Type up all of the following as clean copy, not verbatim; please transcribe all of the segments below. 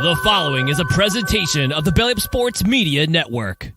The following is a presentation of the Belly Up Sports Media Network.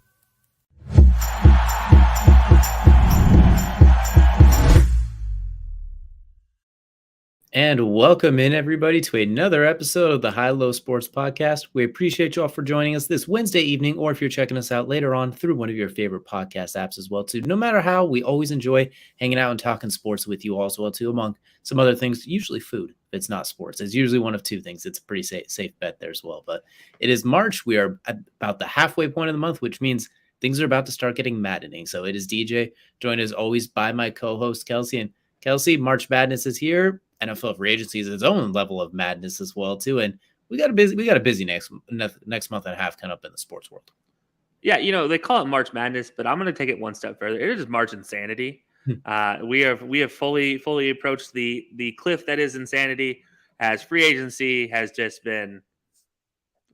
And welcome in, everybody, to another episode of the High Low Sports Podcast. We appreciate you all for joining us this Wednesday evening, or if you're checking us out later on through one of your favorite podcast apps as well, too. No matter how, we always enjoy hanging out and talking sports with you all as well, too, among some other things, usually food. If it's not sports, it's usually one of two things. It's a pretty safe bet there as well. But it is March. We are at about the halfway point of the month, which means things are about to start getting maddening. So it is DJ, joined as always by my co-host, Kelsey. And Kelsey, March Madness is here. NFL free agency is its own level of madness as well, too. And we got a busy next month and a half coming up in the sports world. Yeah, they call it March Madness, but I'm going to take it one step further. It is March Insanity. We have fully approached the cliff that is insanity, as free agency has just been,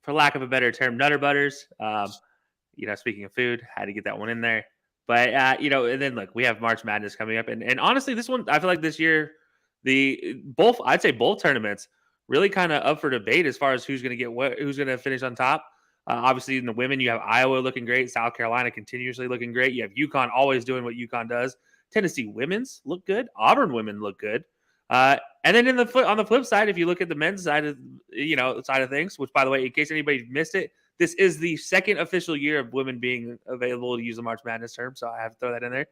for lack of a better term, nutter butters. Speaking of food, had to get that one in there. But and then look, we have March Madness coming up, and honestly, this one I feel like this year. I'd say both tournaments really kind of up for debate as far as who's going to finish on top. Obviously, in the women, you have Iowa looking great, South Carolina continuously looking great. You have UConn always doing what UConn does. Tennessee women's look good. Auburn women look good. And then on the flip side, if you look at the men's side of things, which by the way, in case anybody missed it, this is the second official year of women being available to use the March Madness term, so I have to throw that in there.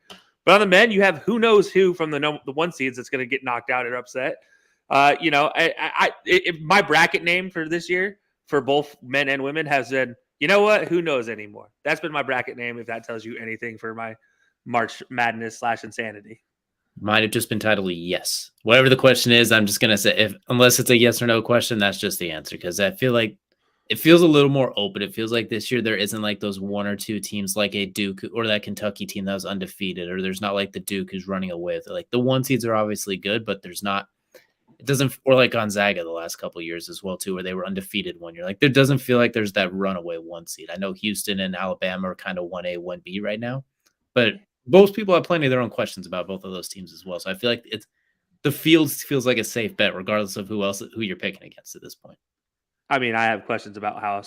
But on the men, you have who knows who from the one seeds that's going to get knocked out or upset. My bracket name for this year for both men and women has been, you know what? Who knows anymore? That's been my bracket name, if that tells you anything for my March Madness / insanity. Might have just been titled yes. Whatever the question is, I'm just going to say, unless it's a yes or no question, that's just the answer. Because I feel like it feels a little more open. It feels like this year there isn't like those one or two teams like a Duke or that Kentucky team that was undefeated, or there's not like the Duke who's running away with it. Like the one seeds are obviously good, but or like Gonzaga the last couple of years as well too, where they were undefeated one year. Like there doesn't feel like there's that runaway one seed. I know Houston and Alabama are kind of 1A, 1B right now, but most people have plenty of their own questions about both of those teams as well. So I feel like the field feels like a safe bet regardless of who you're picking against at this point. I mean, I have questions about how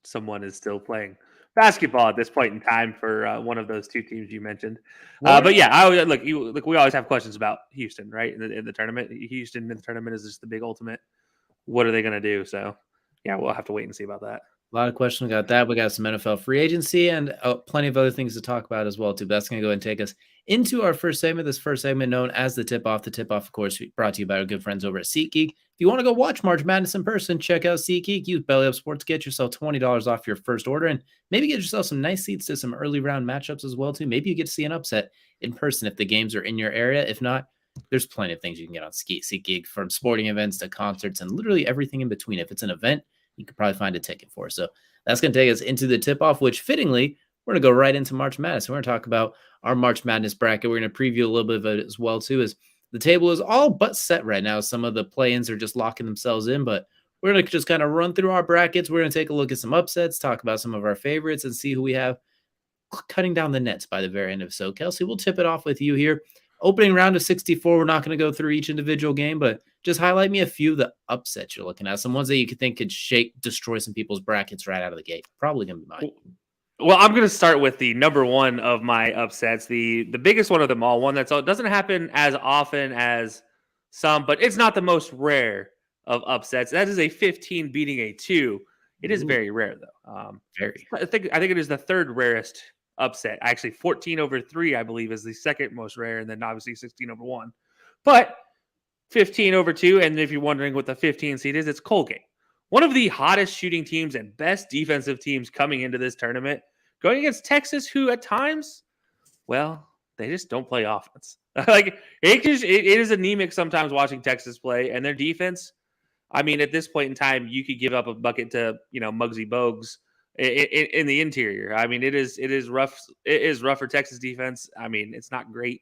someone is still playing basketball at this point in time for one of those two teams you mentioned. But yeah, we always have questions about Houston, right? In the tournament, Houston in the tournament is just the big ultimate. What are they going to do? So yeah, we'll have to wait and see about that. A lot of questions about that. We got some NFL free agency and plenty of other things to talk about as well, too. But that's going to go ahead and take us into our first segment. This first segment known as the tip-off. The tip-off, of course, brought to you by our good friends over at SeatGeek. If you want to go watch March Madness in person, check out SeatGeek. Use Belly Up Sports. Get yourself $20 off your first order and maybe get yourself some nice seats to some early round matchups as well, too. Maybe you get to see an upset in person if the games are in your area. If not, there's plenty of things you can get on SeatGeek, from sporting events to concerts and literally everything in between. If it's an event, you could probably find a ticket for. So that's going to take us into the tip-off, which fittingly, we're going to go right into March Madness. We're going to talk about our March Madness bracket. We're going to preview a little bit of it as well, too, as the table is all but set right now. Some of the play-ins are just locking themselves in, but we're going to just kind of run through our brackets. We're going to take a look at some upsets, talk about some of our favorites, and see who we have cutting down the nets by the very end of it. So, Kelsey, we'll tip it off with you here. Opening round of 64, we're not going to go through each individual game, but just highlight me a few of the upsets you're looking at, some ones that you could think could destroy some people's brackets right out of the gate. Probably going to be mine. Well, I'm going to start with the number one of my upsets, the biggest one of them all, one that doesn't happen as often as some, but it's not the most rare of upsets. That is a 15 beating a 2. It is very rare, though. Very. I think it is the third rarest upset. Actually, 14 over 3, I believe, is the second most rare, and then obviously 16 over 1. But 15 over 2, and if you're wondering what the 15 seed is, it's Colgate. One of the hottest shooting teams and best defensive teams coming into this tournament, going against Texas, who at times, well, they just don't play offense. Like it is anemic sometimes watching Texas play, and their defense. I mean, at this point in time, you could give up a bucket to Muggsy Bogues in the interior. I mean, it is rough. It is rough for Texas defense. I mean, it's not great.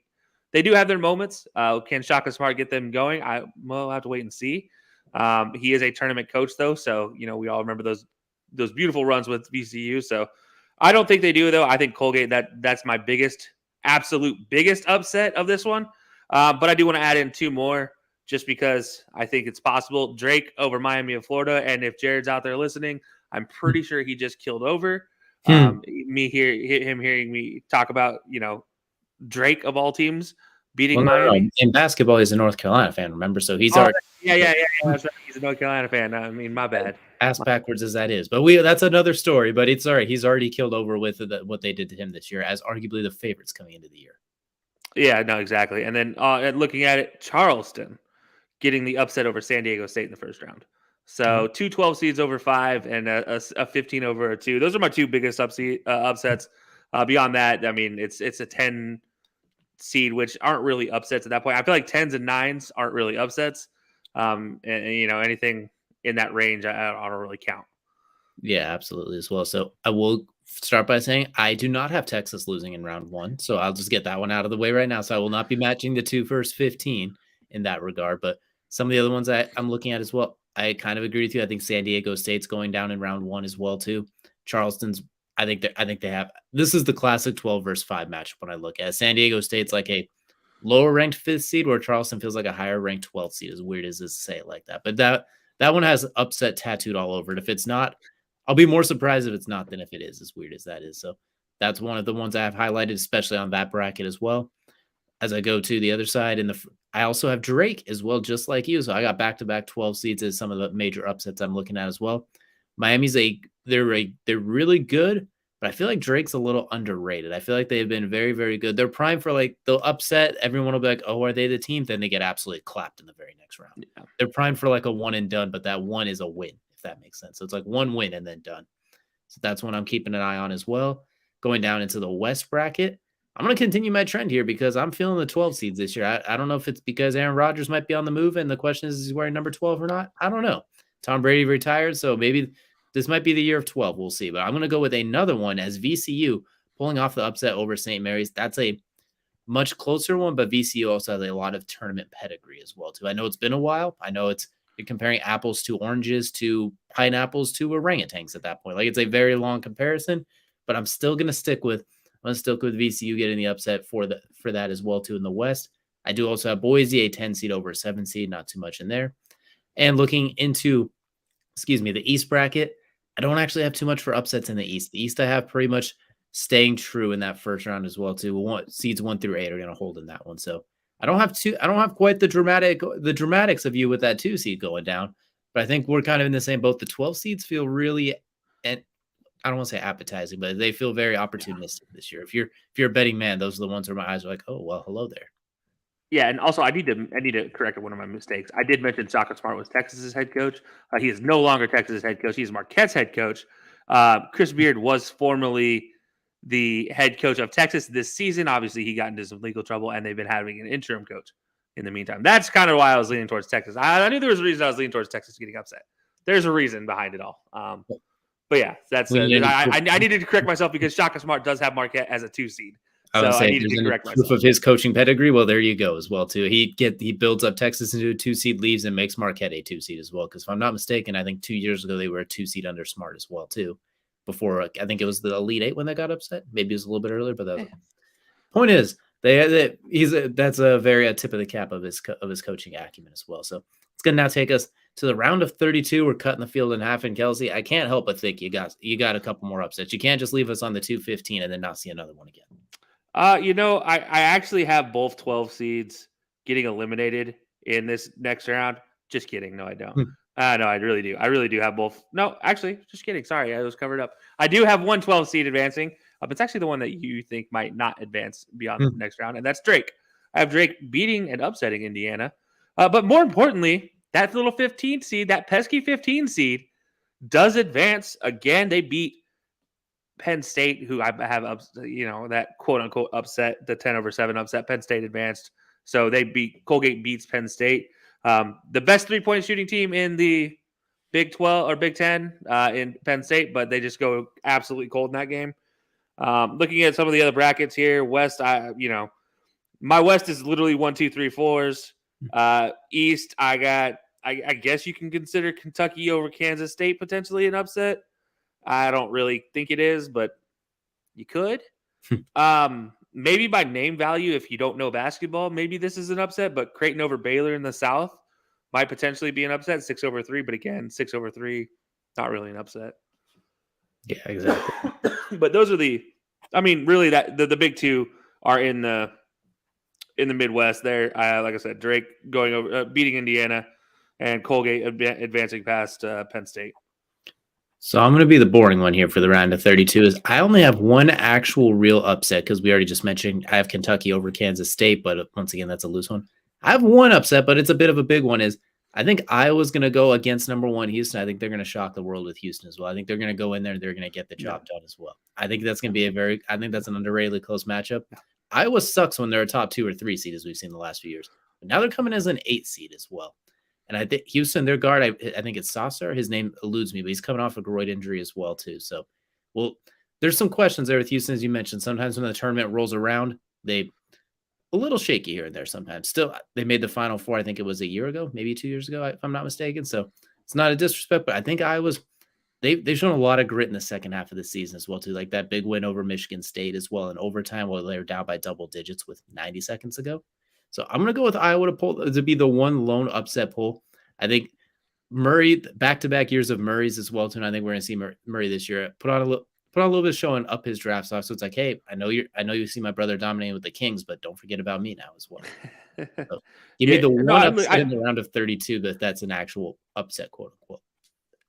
They do have their moments. Can Shaka Smart get them going? We'll have to wait and see. He is a tournament coach, though, so we all remember those beautiful runs with VCU. So I don't think they do, though. I think Colgate, that's my absolute biggest upset of this one. But I do want to add in two more. just because I think it's possible. Drake over Miami of Florida. And if Jared's out there listening, I'm pretty sure he just killed over. Him hearing me talk about, Drake of all teams beating Miami. No. In basketball, he's a North Carolina fan, remember? So he's Yeah. That's right. He's a North Carolina fan. I mean, my bad. Ass backwards as that is, but that's another story. But it's all right. He's already killed over with what they did to him this year, as arguably the favorites coming into the year. Yeah, no, exactly. And then looking at it, Charleston getting the upset over San Diego State in the first round. So 2 12 seeds over 5 and a 15 over a 2. Those are my two biggest upsets. Beyond that, I mean, it's a 10 seed, which aren't really upsets at that point. I feel like 10s and 9s aren't really upsets. And anything in that range, I don't really count. Yeah, absolutely as well. So I will start by saying I do not have Texas losing in round 1. So I'll just get that one out of the way right now. So I will not be matching the 2 first 15 in that regard. But some of the other ones I'm looking at as well, I kind of agree with you. I think San Diego State's going down in round 1 as well too. Charleston's, I think they have. This is the classic 12 versus 5 matchup when I look at it. San Diego State's like a lower ranked 5th seed, where Charleston feels like a higher ranked 12th seed. As weird as this to say it like that, but that one has upset tattooed all over it. If it's not, I'll be more surprised if it's not than if it is. As weird as that is, so that's one of the ones I have highlighted, especially on that bracket as well. As I go to the other side, I also have Drake as well, just like you. So I got back-to-back 12 seeds as some of the major upsets I'm looking at as well. Miami's they're really good, but I feel like Drake's a little underrated. I feel like they've been very, very good. They're primed for they'll upset. Everyone will be like, oh, are they the team? Then they get absolutely clapped in the very next round. Yeah. They're primed for a one and done, but that one is a win, if that makes sense. So it's like one win and then done. So that's one I'm keeping an eye on as well. Going down into the West bracket, I'm going to continue my trend here because I'm feeling the 12 seeds this year. I don't know if it's because Aaron Rodgers might be on the move and the question is he wearing number 12 or not? I don't know. Tom Brady retired, so maybe this might be the year of 12. We'll see. But I'm going to go with another one as VCU pulling off the upset over St. Mary's. That's a much closer one, but VCU also has a lot of tournament pedigree as well, too. I know it's been a while. I know you're comparing apples to oranges to pineapples to orangutans at that point. It's a very long comparison, but I'm still going to stick with VCU getting the upset for that as well, too, in the West. I do also have Boise, a 10 seed over a 7 seed, not too much in there. And looking into, the East bracket, I don't actually have too much for upsets in the East. The East I have pretty much staying true in that first round as well, too. Seeds 1 through 8 are going to hold in that one. So I don't have quite the dramatics of you with that 2 seed going down, but I think we're kind of in the same boat. The 12 seeds feel really, and I don't want to say appetizing, but they feel very opportunistic this year. If you're a betting man, those are the ones where my eyes are like, oh, well, hello there. Yeah, and also I need to correct one of my mistakes. I did mention Shaka Smart was Texas's head coach. He is no longer Texas's head coach. He's Marquette's head coach. Chris Beard was formerly the head coach of Texas this season. Obviously, he got into some legal trouble, and they've been having an interim coach in the meantime. That's kind of why I was leaning towards Texas. I knew there was a reason I was leaning towards Texas getting upset. There's a reason behind it all. But yeah, that's I needed to correct myself because Shaka Smart does have Marquette as a 2 seed. So I needed to correct myself. Proof of his coaching pedigree. Well, there you go as well too. He builds up Texas into a 2 seed, leaves and makes Marquette a 2 seed as well. Because if I'm not mistaken, I think 2 years ago they were a 2 seed under Smart as well too. Before I think it was the Elite 8 when they got upset. Maybe it was a little bit earlier, but point is that's a very tip of the cap of his coaching acumen as well. So it's going to now take us to the round of 32. We're cutting the field in half. And Kelsey, I can't help but think you got a couple more upsets. You can't just leave us on the 2-15 and then not see another one again. I actually have both 12 seeds getting eliminated in this next round. Just kidding. No, I don't. No, I really do. I really do have both. No, actually, just kidding. Sorry, I was covered up. I do have one 12 seed advancing. It's actually the one that you think might not advance beyond the next round, and that's Drake. I have Drake beating and upsetting Indiana. But more importantly, that little 15 seed, that pesky 15 seed, does advance. Again, they beat Penn State, who I have, that quote unquote upset, the 10-7 upset. Penn State advanced. So Colgate beats Penn State. The best 3-point shooting team in the Big 12 or Big 10 in Penn State, but they just go absolutely cold in that game. Looking at some of the other brackets here, West, my West is literally 1, 2, 3, 4s. East, I guess you can consider Kentucky over Kansas State potentially an upset. I don't really think it is, but you could. maybe by name value, if you don't know basketball, maybe this is an upset. But Creighton over Baylor in the South might potentially be an upset. 6/3, but again, 6/3, not really an upset. Yeah, exactly. But those are really that the big two are in the Midwest. There, like I said, Drake going over, beating Indiana, and Colgate advancing past Penn State. So I'm going to be the boring one here for the round of 32. Is I only have one actual real upset because we already just mentioned I have Kentucky over Kansas State, but once again, that's a loose one. I have one upset, but it's a bit of a big one. Is I think Iowa's going to go against number 1 Houston. I think they're going to shock the world with Houston as well. I think they're going to go in there and they're going to get the job done as well. I think that's going to be I think that's an underratedly close matchup. Iowa sucks when they're a top 2 or 3 seed, as we've seen the last few years. But now they're coming as an 8 seed as well. And I think Houston, their guard, I think it's Sasser. His name eludes me, but he's coming off a groin injury as well, too. So, there's some questions there with Houston, as you mentioned. Sometimes when the tournament rolls around, they a little shaky here and there sometimes. Still, they made the Final Four, I think it was a year ago, maybe 2 years ago, if I'm not mistaken. So, it's not a disrespect, but I think they've shown a lot of grit in the second half of the season as well, too. Like that big win over Michigan State as well in overtime while they were down by double digits with 90 seconds ago. So I'm going to go with Iowa to be the one lone upset pull. I think Murray, back-to-back years of Murray's as well, too. And I think we're going to see Murray this year put on a little bit of showing up his draft stock. So it's like, hey, I know you see my brother dominating with the Kings, but don't forget about me now as well. So give me the one upset in the round of 32 that's an actual upset, quote unquote.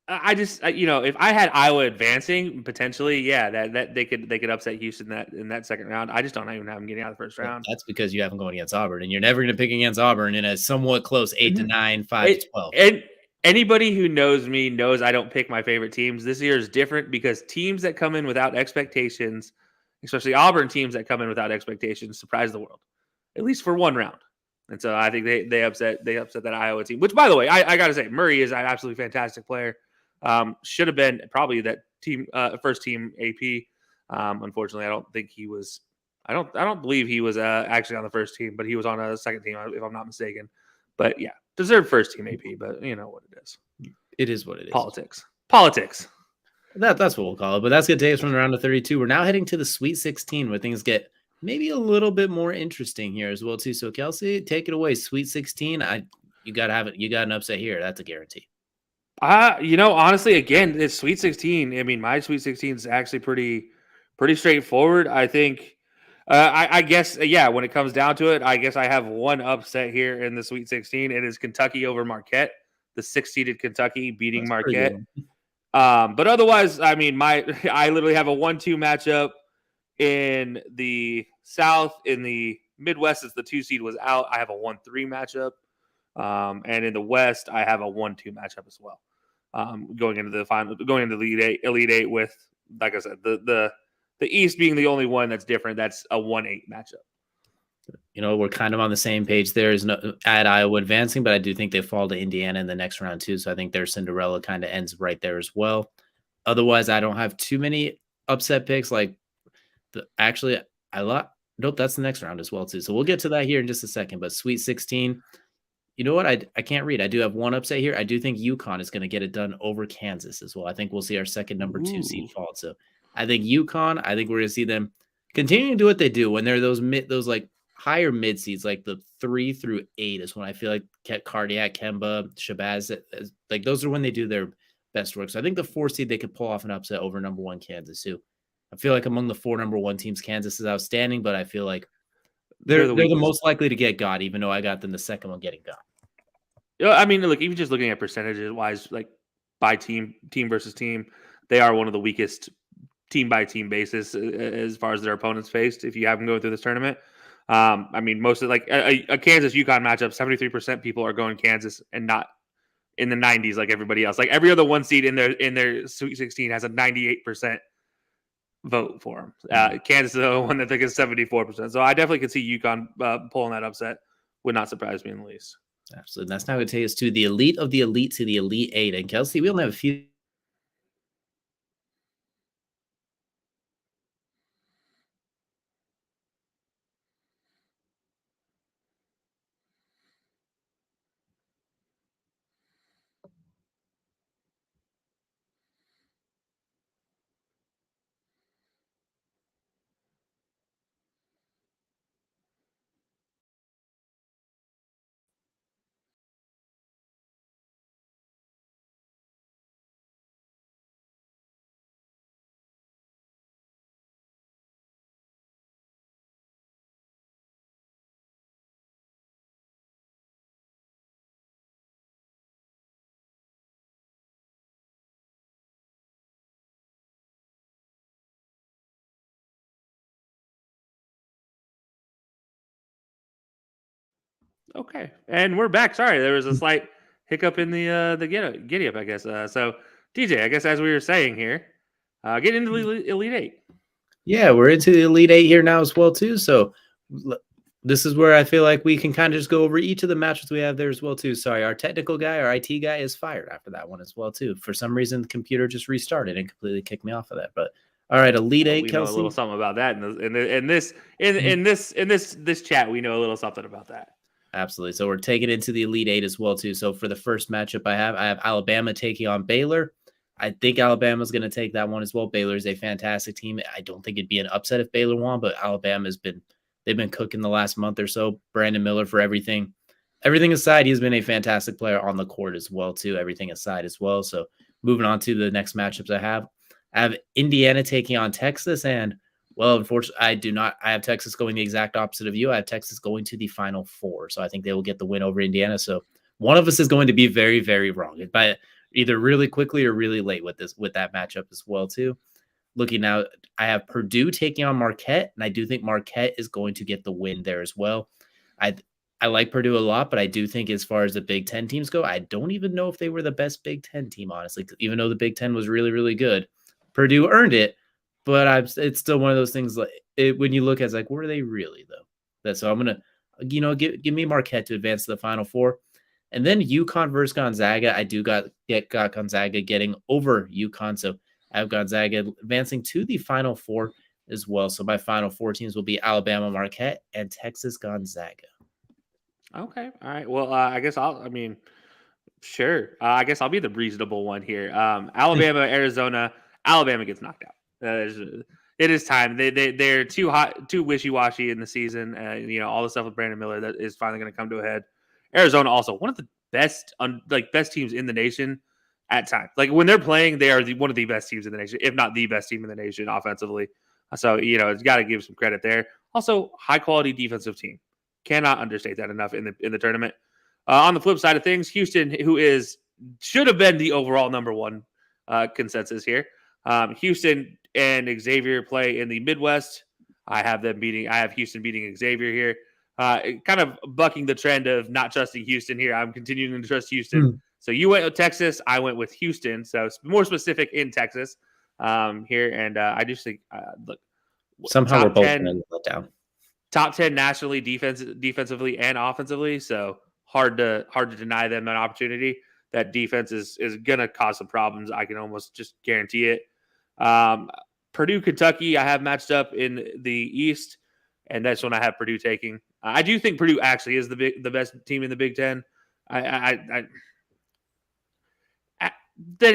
If I had Iowa advancing potentially, that they could upset Houston in that second round. I just don't even have them getting out of the first round. That's because you haven't gone against Auburn, and you're never going to pick against Auburn in a somewhat close 8-9, 5-12. And anybody who knows me knows I don't pick my favorite teams. This year is different because teams that come in without expectations, especially Auburn teams that come in without expectations, surprise the world, at least for one round. And so I think they upset that Iowa team. Which, by the way, I got to say, Murray is an absolutely fantastic player. Should have been probably that team first team AP. Unfortunately, I don't think he was. I don't believe he was actually on the first team, but he was on a second team if I'm not mistaken. But yeah, deserved first team AP. But you know what it is. It is what it is. Politics. That's what we'll call it. But that's going to take us from the round of 32. We're now heading to the Sweet 16 where things get maybe a little bit more interesting here as well too. So Kelsey, take it away. Sweet 16. You got to have it. You got an upset here. That's a guarantee. Honestly, again, it's Sweet 16. I mean, my Sweet 16 is actually pretty straightforward. I think, I guess, when it comes down to it, I guess I have one upset here in the Sweet 16. It is Kentucky over Marquette, the 6-seeded Kentucky beating Marquette. But otherwise, I mean, I literally have a 1-2 matchup in the South. In the Midwest, as the 2 seed was out, I have a 1-3 matchup. And in the West, I have a 1-2 matchup as well. Going into the Elite Eight with, like I said, the East being the only one that's different. That's a 1-8 matchup. We're kind of on the same page there. Is at Iowa advancing, but I do think they fall to Indiana in the next round too. So I think their Cinderella kind of ends right there as well. Otherwise, I don't have too many upset picks. Nope, that's the next round as well too. So we'll get to that here in just a second. But Sweet 16. You know what? I can't read. I do have one upset here. I do think UConn is going to get it done over Kansas as well. I think we'll see our second number 2 seed fall. So I think UConn, I think we're going to see them continuing to do what they do when they're those like higher mid seeds, like the 3 through 8 is when I feel like Cardiac, Kemba, Shabazz, like those are when they do their best work. So I think the 4 seed, they could pull off an upset over number 1 Kansas too. I feel like among the 4 number 1 teams, Kansas is outstanding, but I feel like they're the most likely to get got, even though I got them the second one getting got. I mean, look, even just looking at percentages wise, like by team versus team, they are one of the weakest team by team basis as far as their opponents faced. If you have them going through this tournament, I mean, most of like a Kansas UConn matchup, 73% people are going Kansas and not in the 90s like everybody else. Like every other 1 seed in their Sweet 16 has a 98% vote for them. Kansas is the one that think is 74%. So I definitely could see UConn pulling that upset. Would not surprise me in the least. Absolutely. That's now going to take us to the elite of the elite to the Elite Eight. And Kelsey, we only have a few. Okay, and we're back. Sorry, there was a slight hiccup in the giddy up, I guess. So DJ, I guess as we were saying here, get into the Elite Eight. Yeah, we're into the Elite Eight here now as well too. So this is where I feel like we can kind of just go over each of the matches we have there as well too. Sorry, our technical guy, our IT guy, is fired after that one as well too. For some reason, the computer just restarted and completely kicked me off of that. But all right, Elite Eight, We Kelsey. know a little something about that in this chat. We know a little something about that. Absolutely. So we're taking it to the Elite Eight as well too. So for the first matchup I have Alabama taking on Baylor. I think Alabama's going to take that one as well. Baylor is a fantastic team. I don't think it'd be an upset if Baylor won, but they've been cooking the last month or so. Brandon Miller, for everything aside, he's been a fantastic player on the court as well too. Everything aside as well. So moving on to the next matchups I have Indiana taking on Texas, and well, unfortunately, I do not. I have Texas going the exact opposite of you. I have Texas going to the Final Four, so I think they will get the win over Indiana. So one of us is going to be very, very wrong, but either really quickly or really late with that matchup as well too. Looking now, I have Purdue taking on Marquette, and I do think Marquette is going to get the win there as well. I like Purdue a lot, but I do think as far as the Big Ten teams go, I don't even know if they were the best Big Ten team, honestly, even though the Big Ten was really, really good. Purdue earned it, but it's still one of those things when you look at it, it's like, were they really though? So I'm going to, give me Marquette to advance to the Final Four. And then UConn versus Gonzaga. I do got Gonzaga getting over UConn. So I have Gonzaga advancing to the Final Four as well. So my Final Four teams will be Alabama, Marquette, and Texas Gonzaga. Okay. All right. Well, I guess sure. I guess I'll be the reasonable one here. Alabama, Arizona. Alabama gets knocked out. It is time. They're too hot, too wishy-washy in the season. All the stuff with Brandon Miller that is finally going to come to a head. Arizona also one of the best teams in the nation at times. Like when they're playing, they are one of the best teams in the nation, if not the best team in the nation offensively. So it's got to give some credit there. Also, high quality defensive team. Cannot understate that enough in the tournament. On the flip side of things, Houston, who should have been the overall number one consensus here. Houston and Xavier play in the Midwest. I have Houston beating Xavier here. Kind of bucking the trend of not trusting Houston here. I'm continuing to trust Houston. So you went with Texas. I went with Houston. So it's more specific in Texas here. And I just think, look, somehow we're both going to let down. Top 10 nationally defensively and offensively. So hard to deny them an opportunity. That defense is going to cause some problems. I can almost just guarantee it. Purdue, Kentucky, I have matched up in the East, and that's when I have Purdue taking. I do think Purdue actually is the best team in the Big Ten. Then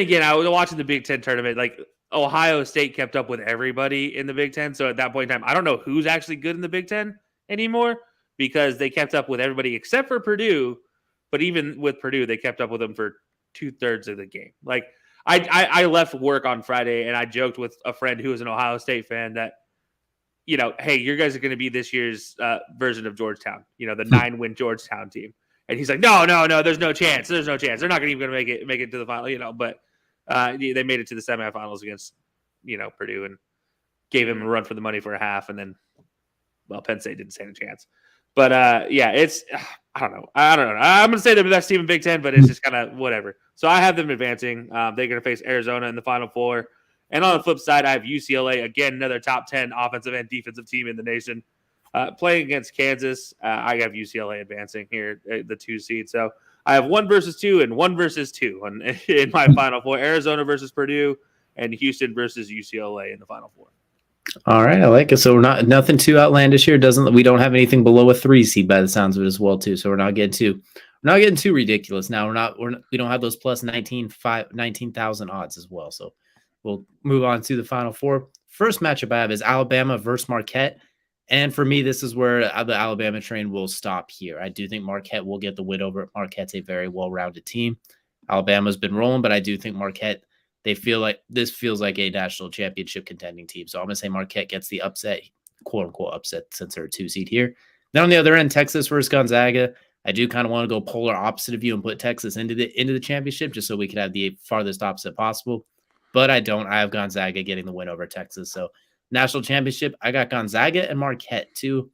again, I was watching the Big Ten tournament. Like Ohio State kept up with everybody in the Big Ten. So at that point in time, I don't know who's actually good in the Big Ten anymore because they kept up with everybody except for Purdue. But even with Purdue, they kept up with them for 2/3 of the game. Like I left work on Friday and I joked with a friend who was an Ohio State fan that, hey, you guys are going to be this year's version of Georgetown, the 9-win Georgetown team. And he's like, no, there's no chance. There's no chance. They're not even going to make it to the final, but they made it to the semifinals against, Purdue and gave him a run for the money for a half. And then, Penn State didn't stand a chance. But it's, I don't know. I'm going to say they're the best team in Big Ten, but it's just kind of whatever. So I have them advancing. They're going to face Arizona in the Final Four. And on the flip side, I have UCLA, again, another top 10 offensive and defensive team in the nation. Playing against Kansas, I have UCLA advancing here, the 2 seed. So I have 1 versus 2 and 1 versus 2 in my Final Four. Arizona versus Purdue and Houston versus UCLA in the Final Four. All right, I like it. So we're nothing too outlandish here. We don't have anything below a 3 seed by the sounds of it as well too. So we're not getting too ridiculous. Now we don't have those plus 19,000 odds as well. So we'll move on to the Final Four. First matchup I have is Alabama versus Marquette. And for me, this is where the Alabama train will stop here. I do think Marquette will get the win over. Marquette's a very well-rounded team. Alabama's been rolling, but I do think Marquette, they feel like this feels like a national championship contending team. So I'm going to say Marquette gets the upset, quote-unquote upset, since they're a 2 seed here. Then on the other end, Texas versus Gonzaga. I do kind of want to go polar opposite of you and put Texas into the championship just so we can have the farthest opposite possible. But I don't. I have Gonzaga getting the win over Texas. So national championship, I got Gonzaga and Marquette, 2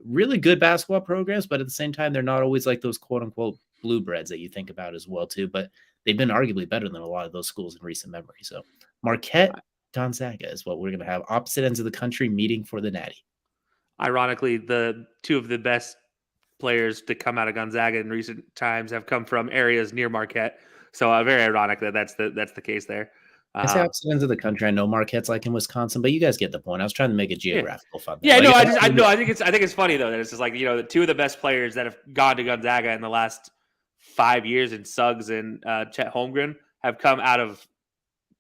really good basketball programs, but at the same time, they're not always like those quote unquote blue breads that you think about as well, too. But they've been arguably better than a lot of those schools in recent memory. So Marquette, Gonzaga is what we're going to have. Opposite ends of the country meeting for the Natty. Ironically, the two of the best players to come out of Gonzaga in recent times have come from areas near Marquette. So very ironic that that's the case there. I say opposite ends of the country. I know Marquette's like in Wisconsin, but you guys get the point. I was trying to make it geographical fun. Yeah, like, I think it's funny though that it's just like, you know, the two of the best players that have gone to Gonzaga in the last 5 years, and Suggs and Chet Holmgren, have come out of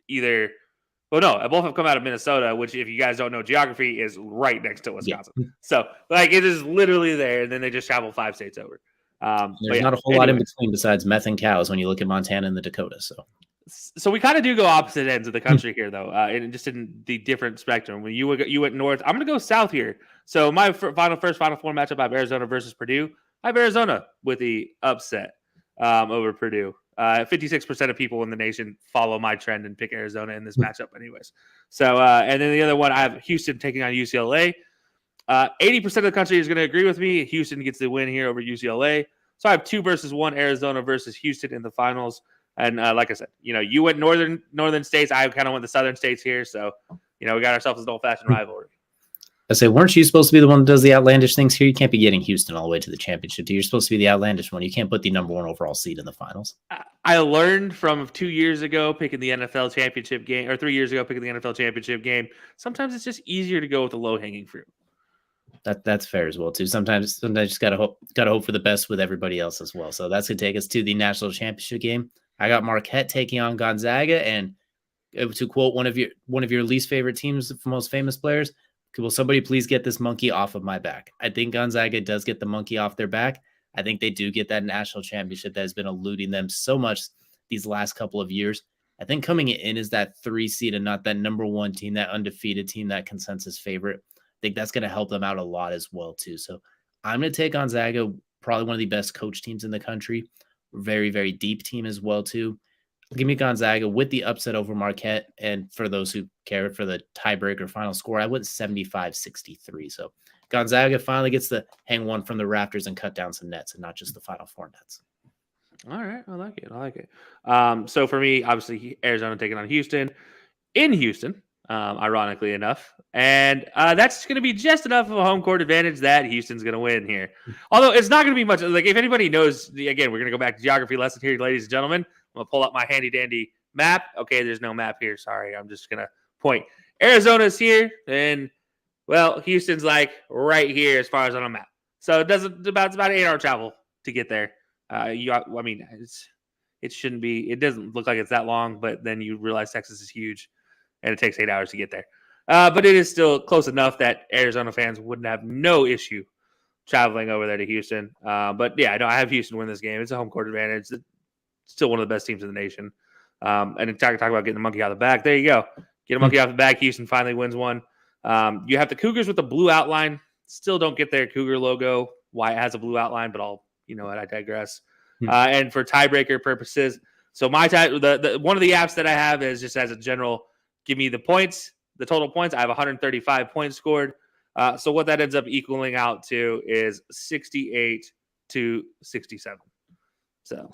either. Well, no, both have come out of Minnesota, which, if you guys don't know geography, is right next to Wisconsin. Yeah. So, like, it is literally there, and then they just travel 5 states over. There's not a whole lot in between besides meth and cows when you look at Montana and the Dakotas. So we kind of do go opposite ends of the country here, though, and just in the different spectrum. When you went north, I'm going to go south here. So my Final Four matchup, I have Arizona versus Purdue. I have Arizona with the upset over Purdue. 56% of people in the nation follow my trend and pick Arizona in this matchup anyways. So, and then the other one, I have Houston taking on UCLA. 80% of the country is going to agree with me. Houston gets the win here over UCLA. So I have 2 versus 1, Arizona versus Houston in the finals. And like I said, you know, you went northern states. I kind of went the southern states here. So, you know, we got ourselves an old-fashioned rivalry. I say, weren't you supposed to be the one that does the outlandish things here? You can't be getting Houston all the way to the championship. You're supposed to be the outlandish one. You can't put the number 1 overall seed in the finals. I learned from 2 years ago picking the NFL championship game, or 3 years ago picking the NFL championship game. Sometimes it's just easier to go with the low-hanging fruit. That's fair as well too. Sometimes you just gotta hope for the best with everybody else as well. So that's gonna take us to the national championship game. I got Marquette taking on Gonzaga, and to quote one of your least favorite teams, most famous players, will somebody please get this monkey off of my back? I think Gonzaga does get the monkey off their back. I think they do get that national championship that has been eluding them so much these last couple of years. I think coming in is that 3 seed and not that number 1 team, that undefeated team, that consensus favorite. I think that's going to help them out a lot as well too. So I'm going to take Gonzaga, probably one of the best coach teams in the country. Very, very deep team as well too. Give me Gonzaga with the upset over Marquette. And for those who care for the tiebreaker final score, I went 75-63. So Gonzaga finally gets to hang one from the rafters and cut down some nets and not just the Final Four nets. All right. I like it. So for me, obviously, Arizona taking on Houston in Houston, ironically enough. And that's going to be just enough of a home court advantage that Houston's going to win here. Although it's not going to be much. Like, if anybody knows, again, we're going to go back to geography lesson here, ladies and gentlemen. I'm going to pull up my handy dandy map. Okay, there's no map here. Sorry. I'm just going to point. Arizona's here. And, well, Houston's like right here as far as on a map. So it's about an 8-hour travel to get there. It shouldn't be. It doesn't look like it's that long, but then you realize Texas is huge, and it takes 8 hours to get there. But it is still close enough that Arizona fans wouldn't have no issue traveling over there to Houston. But yeah, I have Houston win this game. It's a home court advantage. It's still one of the best teams in the nation. And talk about getting the monkey out of the back. There you go. Get a monkey out of the back. Houston finally wins one. You have the Cougars with the blue outline. Still don't get their Cougar logo. Why it has a blue outline, but I digress. And for tiebreaker purposes, so my the one of the apps that I have is just as a general, give me the points, the total points. I have 135 points scored. So what that ends up equaling out to is 68-67. So.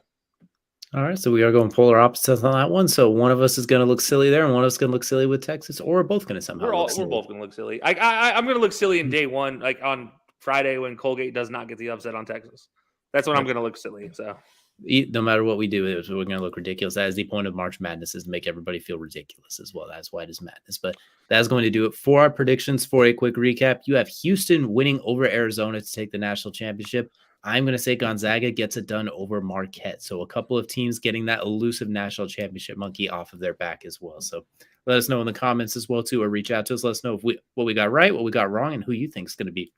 All right, so we are going polar opposites on that one. So one of us is going to look silly there, and one of us is going to look silly with Texas, or we're both going to somehow. We're both going to look silly. I'm going to look silly in day one, like on Friday when Colgate does not get the upset on Texas. That's when I'm going to look silly. So no matter what we do, we're going to look ridiculous. That is the point of March Madness, is to make everybody feel ridiculous as well. That's why it is madness. But that's going to do it for our predictions. For a quick recap, you have Houston winning over Arizona to take the national championship. I'm going to say Gonzaga gets it done over Marquette. So a couple of teams getting that elusive national championship monkey off of their back as well. So let us know in the comments as well, too, or reach out to us. Let us know what we got right, what we got wrong, and who you think is going to be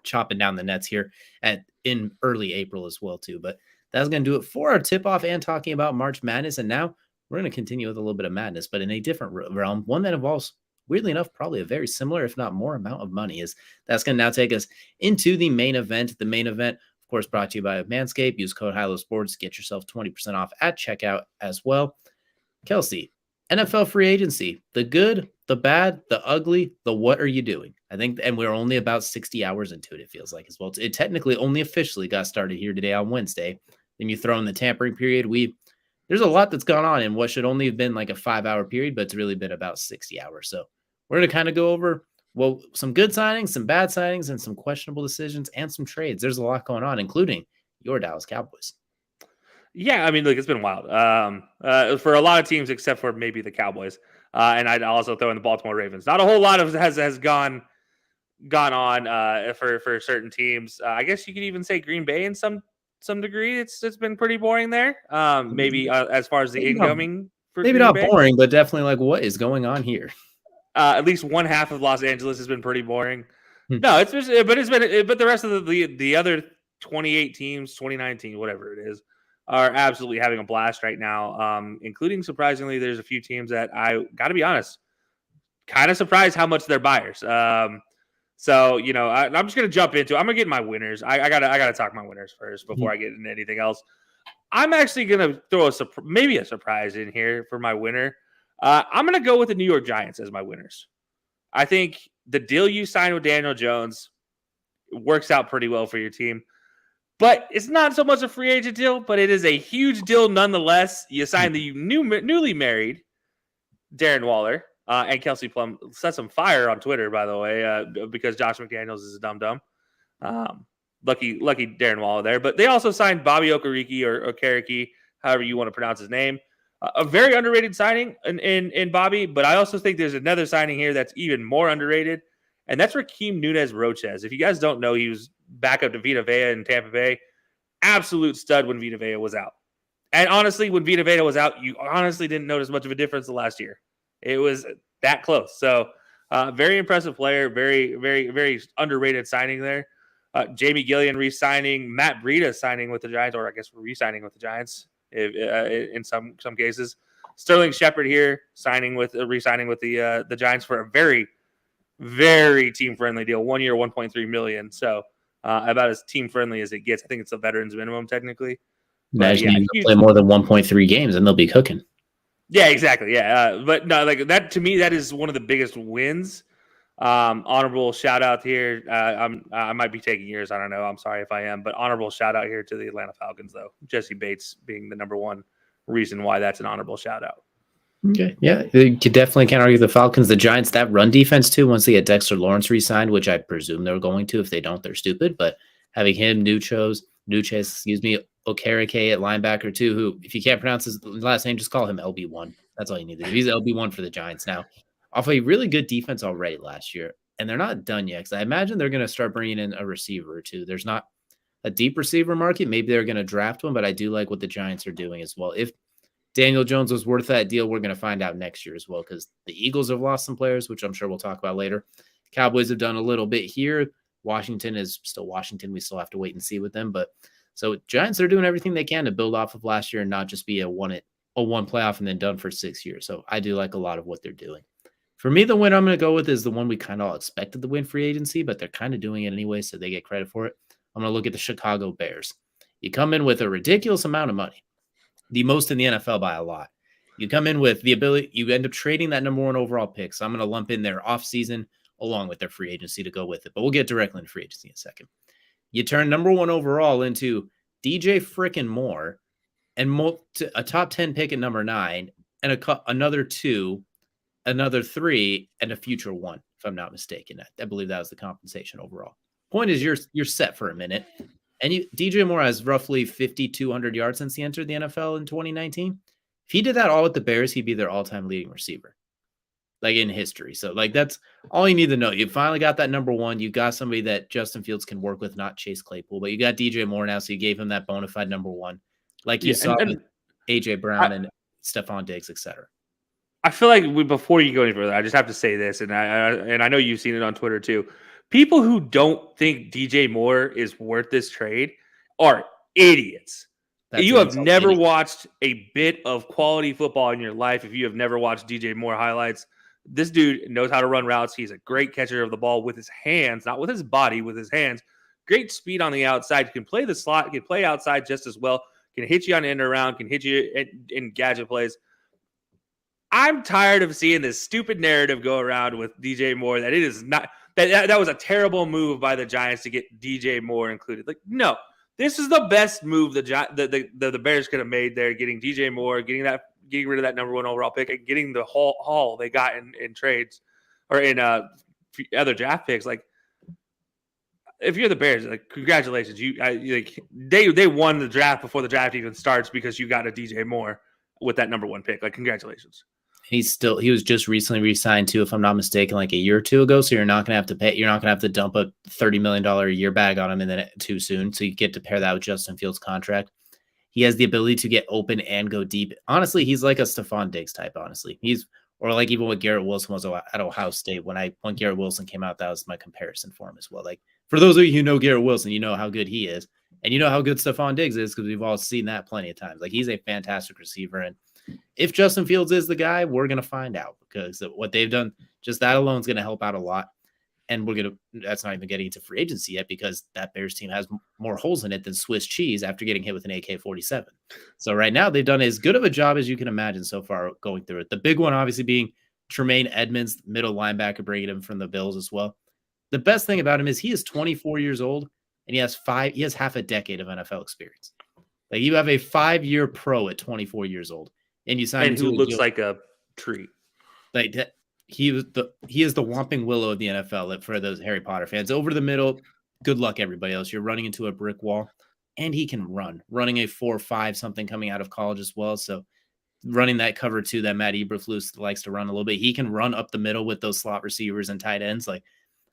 chopping down the nets here in early April as well, too. But that's going to do it for our tip-off and talking about March Madness. And now we're going to continue with a little bit of madness, but in a different realm, one that involves, weirdly enough, probably a very similar, if not more, amount of money. That's going to now take us into the main event. The main event, of course, brought to you by Manscaped. Use code HILOSPORTS to get yourself 20% off at checkout as well. Kelsey, NFL free agency, the good, the bad, the ugly, the what are you doing? I think, and we're only about 60 hours into it, it feels like as well. It technically only officially got started here today on Wednesday. Then you throw in the tampering period. There's a lot that's gone on in what should only have been like a 5-hour period, but it's really been about 60 hours. So we're going to kind of go over, well, some good signings, some bad signings, and some questionable decisions and some trades. There's a lot going on, including your Dallas Cowboys. Yeah, I mean, look, it's been wild for a lot of teams, except for maybe the Cowboys, and I'd also throw in the Baltimore Ravens. Not a whole lot of has gone on for certain teams. I guess you could even say Green Bay in some degree. It's been pretty boring there. Maybe as far as the incoming, for maybe Green not Bay. boring, but definitely like what is going on here. At least one half of Los Angeles has been pretty boring. No, but the rest of the other 28 teams, 2019, whatever it is, are absolutely having a blast right now. Including, surprisingly, there's a few teams that I got to be honest, kind of surprised how much they're buyers. So I'm just gonna jump into. I'm gonna get my winners. I gotta talk my winners first before I get into anything else. I'm actually gonna throw maybe a surprise in here for my winner. I'm going to go with the New York Giants as my winners. I think the deal you signed with Daniel Jones works out pretty well for your team. But it's not so much a free agent deal, but it is a huge deal nonetheless. You signed the newly married Darren Waller, and Kelsey Plum set some fire on Twitter, by the way, because Josh McDaniels is a dum-dum. Lucky Darren Waller there. But they also signed Bobby Okereke or Okereke, however you want to pronounce his name. A very underrated signing in Bobby, but I also think there's another signing here that's even more underrated, and that's Raheem Nunez-Roches. If you guys don't know, he was backup to Vita Vea in Tampa Bay. Absolute stud when Vita Vea was out. And honestly, when Vita Vea was out, you honestly didn't notice much of a difference the last year. It was that close. So very impressive player, very, very, very underrated signing there. Jamie Gillian re-signing, Matt Breida signing with the Giants, or I guess re-signing with the Giants. In some cases, Sterling Shepard here re-signing with the Giants for a very, very team friendly deal. 1 year, $1.3 million. So about as team friendly as it gets. I think it's a veterans minimum technically. Imagine you play more than 1.3 games and they'll be cooking. Yeah, exactly. Yeah, but no, like that to me, that is one of the biggest wins. Honorable shout out here. I might be taking yours. I don't know. I'm sorry if I am, but honorable shout out here to the Atlanta Falcons, though. Jesse Bates being the number one reason why that's an honorable shout out. Okay. Yeah. You could definitely can't argue the Falcons, the Giants, that run defense too, once they get Dexter Lawrence re-signed, which I presume they're going to. If they don't, they're stupid. But having him, Nuches, Okereke at linebacker too, who, if you can't pronounce his last name, just call him LB1. That's all you need to do. He's LB1 for the Giants now. Off a really good defense already last year, and they're not done yet because I imagine they're going to start bringing in a receiver or two. There's not a deep receiver market. Maybe they're going to draft one, but I do like what the Giants are doing as well. If Daniel Jones was worth that deal, we're going to find out next year as well because the Eagles have lost some players, which I'm sure we'll talk about later. Cowboys have done a little bit here. Washington is still Washington. We still have to wait and see with them. But so Giants are doing everything they can to build off of last year and not just be a one playoff and then done for 6 years. So I do like a lot of what they're doing. For me, the win I'm going to go with is the one we kind of all expected to win free agency, but they're kind of doing it anyway, so they get credit for it. I'm going to look at the Chicago Bears. You come in with a ridiculous amount of money, the most in the NFL by a lot. You come in with the ability, you end up trading that number one overall pick, so I'm going to lump in their offseason along with their free agency to go with it, but we'll get directly into free agency in a second. You turn number one overall into DJ frickin' Moore and a top 10 pick at number 9 and another 2, another 3, and a future 1, if I'm not mistaken. I believe that was the compensation overall. Point is, you're set for a minute. And DJ Moore has roughly 5,200 yards since he entered the NFL in 2019. If he did that all with the Bears, he'd be their all-time leading receiver, like in history. So, like, that's all you need to know. You finally got that number 1. You got somebody that Justin Fields can work with, not Chase Claypool, but you got DJ Moore now, so you gave him that bona fide number 1, like you saw with AJ Brown and Stephon Diggs, etc. I feel like before you go any further, I just have to say this, and I know you've seen it on Twitter too. People who don't think DJ Moore is worth this trade are idiots. You have never watched a bit of quality football in your life if you have never watched DJ Moore highlights. This dude knows how to run routes. He's a great catcher of the ball with his hands, not with his body, with his hands. Great speed on the outside. Can play the slot, can play outside just as well. Can hit you on end around, can hit you in gadget plays. I'm tired of seeing this stupid narrative go around with DJ Moore that it is not that was a terrible move by the Giants to get DJ Moore included. Like, no, this is the best move the Bears could have made there, getting DJ Moore, getting rid of that number 1 overall pick, and getting the haul they got in trades or in other draft picks. Like, if you're the Bears, like, congratulations, they won the draft before the draft even starts because you got a DJ Moore with that number 1 pick. Like, congratulations. He was just recently re-signed too, if I'm not mistaken, like a year or two ago. So you're not gonna have to dump a $30 million a year bag on him and then too soon. So you get to pair that with Justin Fields' contract. He has the ability to get open and go deep. Honestly, he's like a Stephon Diggs type. Honestly, or like even what Garrett Wilson was at Ohio State. When Garrett Wilson came out, that was my comparison for him as well. Like, for those of you who know Garrett Wilson, you know how good he is, and you know how good Stephon Diggs is because we've all seen that plenty of times. Like, he's a fantastic receiver, and if Justin Fields is the guy, we're going to find out because what they've done, just that alone is going to help out a lot. And that's not even getting into free agency yet because that Bears team has more holes in it than Swiss cheese after getting hit with an AK-47. So right now they've done as good of a job as you can imagine so far going through it. The big one obviously being Tremaine Edmonds, middle linebacker, bringing him from the Bills as well. The best thing about him is he is 24 years old and he has half a decade of NFL experience. Like, you have a 5-year pro at 24 years old. And you signed who looks like a tree. Like that, he is the Whomping Willow of the NFL for those Harry Potter fans. Over the middle, good luck, everybody else. You're running into a brick wall, and he can running a 4.5 something coming out of college as well. So running that cover 2 that Matt Eberflus likes to run a little bit, he can run up the middle with those slot receivers and tight ends. Like,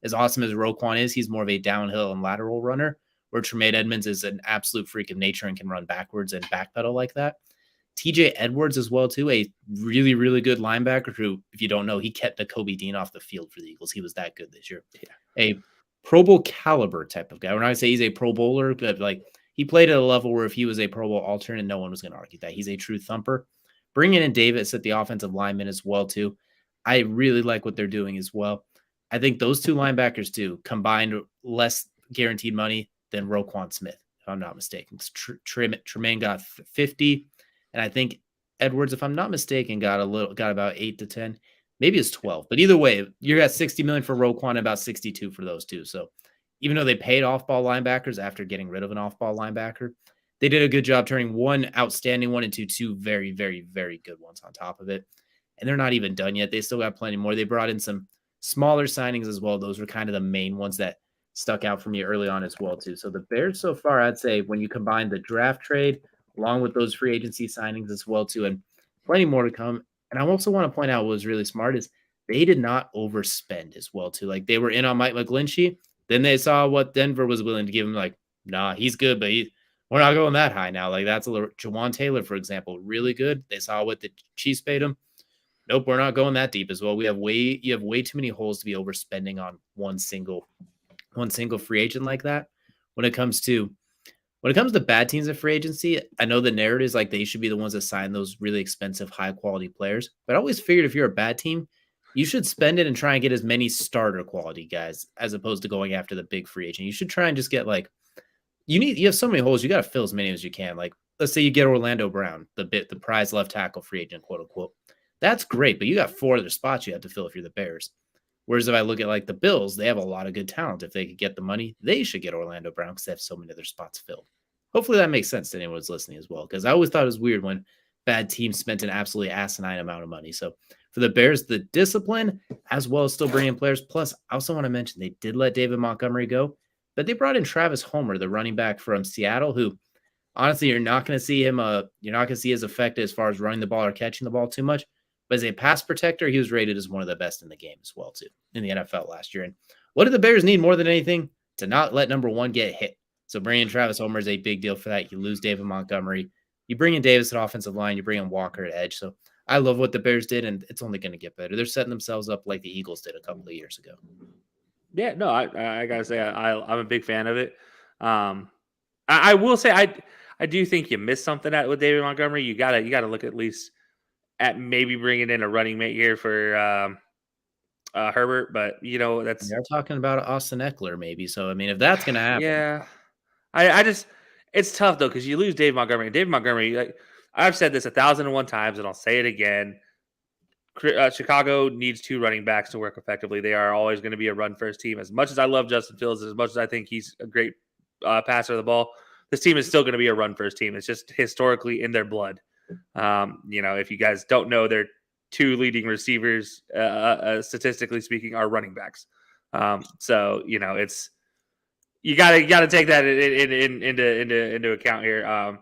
as awesome as Roquan is, he's more of a downhill and lateral runner, where Tremaine Edmonds is an absolute freak of nature and can run backwards and backpedal like that. TJ Edwards as well, too, a really, really good linebacker who, if you don't know, he kept Nakobe Dean off the field for the Eagles. He was that good this year. Yeah. A Pro Bowl caliber type of guy. We're not going to say he's a Pro Bowler, but like, he played at a level where if he was a Pro Bowl alternate, no one was going to argue that. He's a true thumper. Bringing in Davis at the offensive lineman as well, too. I really like what they're doing as well. I think those 2 linebackers, too, combined less guaranteed money than Roquan Smith, if I'm not mistaken. Tremaine got 50. And I think Edwards, if I'm not mistaken, got about 8 to 10. Maybe it's 12. But either way, you're at $60 million for Roquan and about 62 for those 2. So even though they paid off-ball linebackers after getting rid of an off-ball linebacker, they did a good job turning one outstanding one into 2 very, very, very good ones on top of it. And they're not even done yet. They still got plenty more. They brought in some smaller signings as well. Those were kind of the main ones that stuck out for me early on as well, too. So the Bears so far, I'd say when you combine the draft trade along with those free agency signings as well, too, and plenty more to come. And I also want to point out what was really smart is they did not overspend as well, too. Like, they were in on Mike McGlinchey. Then they saw what Denver was willing to give him. Like, nah, he's good, but we're not going that high now. Like, that's a little Jawan Taylor, for example, really good. They saw what the Chiefs paid him. Nope, we're not going that deep as well. You have way too many holes to be overspending on one single free agent like that. When it comes to bad teams in free agency, I know the narrative is like they should be the ones that sign those really expensive, high quality players. But I always figured if you're a bad team, you should spend it and try and get as many starter quality guys as opposed to going after the big free agent. You should try and just get like you have so many holes, you got to fill as many as you can. Like, let's say you get Orlando Brown, the prize left tackle free agent, quote unquote. That's great, but you got 4 other spots you have to fill if you're the Bears. Whereas if I look at like the Bills, they have a lot of good talent. If they could get the money, they should get Orlando Brown because they have so many other spots filled. Hopefully that makes sense to anyone who's listening as well, because I always thought it was weird when bad teams spent an absolutely asinine amount of money. So for the Bears, the discipline as well as still bringing players. Plus, I also want to mention they did let David Montgomery go, but they brought in Travis Homer, the running back from Seattle, who honestly you're not going to see him. You're not going to see his effect as far as running the ball or catching the ball too much. But as a pass protector, he was rated as one of the best in the game as well, too, in the NFL last year. And what do the Bears need more than anything? To not let number 1 get hit. So bringing in Travis Homer is a big deal for that. You lose David Montgomery. You bring in Davis at offensive line. You bring in Walker at edge. So I love what the Bears did, and it's only going to get better. They're setting themselves up like the Eagles did a couple of years ago. Yeah, no, I got to say, I'm a big fan of it. I will say I do think you missed something with David Montgomery. You got to look at least at maybe bringing in a running mate here for Herbert, but that's they're talking about Austin Eckler maybe. So I mean, if that's gonna happen, yeah, I just it's tough though because you lose Dave Montgomery. Dave Montgomery, like I've said this 1,001 times, and I'll say it again. Chicago needs 2 running backs to work effectively. They are always going to be a run-first team. As much as I love Justin Fields, as much as I think he's a great passer of the ball, this team is still going to be a run-first team. It's just historically in their blood. If you guys don't know, their 2 leading receivers, statistically speaking, are running backs. So it's you gotta take that into account here.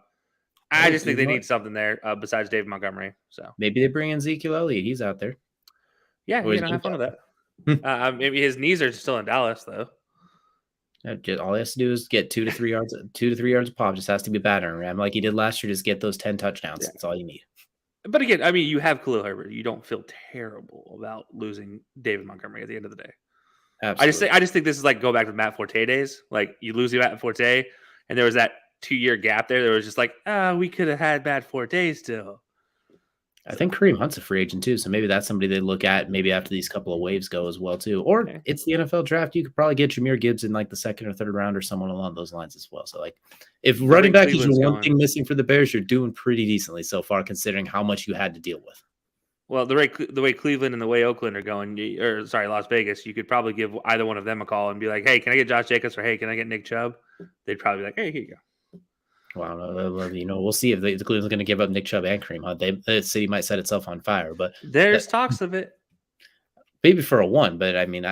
I just think they need something there besides David Montgomery. So maybe they bring in Ezekiel Elliott. He's out there. Yeah, have fun with that. Maybe his knees are still in Dallas though. All he has to do is get 2 to 3 yards, 2 to 3 yards of pop. Just has to be battering ram like he did last year. Just get those 10 touchdowns. Yeah. That's all you need. But again, I mean, you have Khalil Herbert. You don't feel terrible about losing David Montgomery at the end of the day. Absolutely. I just think this is like go back to Matt Forte days. Like you lose Matt Forte, and there was that 2-year gap there. There was just like, we could have had Matt Forte still. I think Kareem Hunt's a free agent too, so maybe that's somebody they look at maybe after these couple of waves go as well too. Or It's the NFL draft. You could probably get Jahmyr Gibbs in like the 2nd or 3rd round or someone along those lines as well. So like if running back is the one thing missing for the Bears, you're doing pretty decently so far considering how much you had to deal with. Well, the way Cleveland and the way Oakland are going, Las Vegas, you could probably give either one of them a call and be like, hey, can I get Josh Jacobs, or hey, can I get Nick Chubb? They'd probably be like, hey, here you go. Wow, we'll see if the Cleveland's going to give up Nick Chubb and Kareem Hunt. The city might set itself on fire, but there's talks of it. Maybe for a 1, but I mean,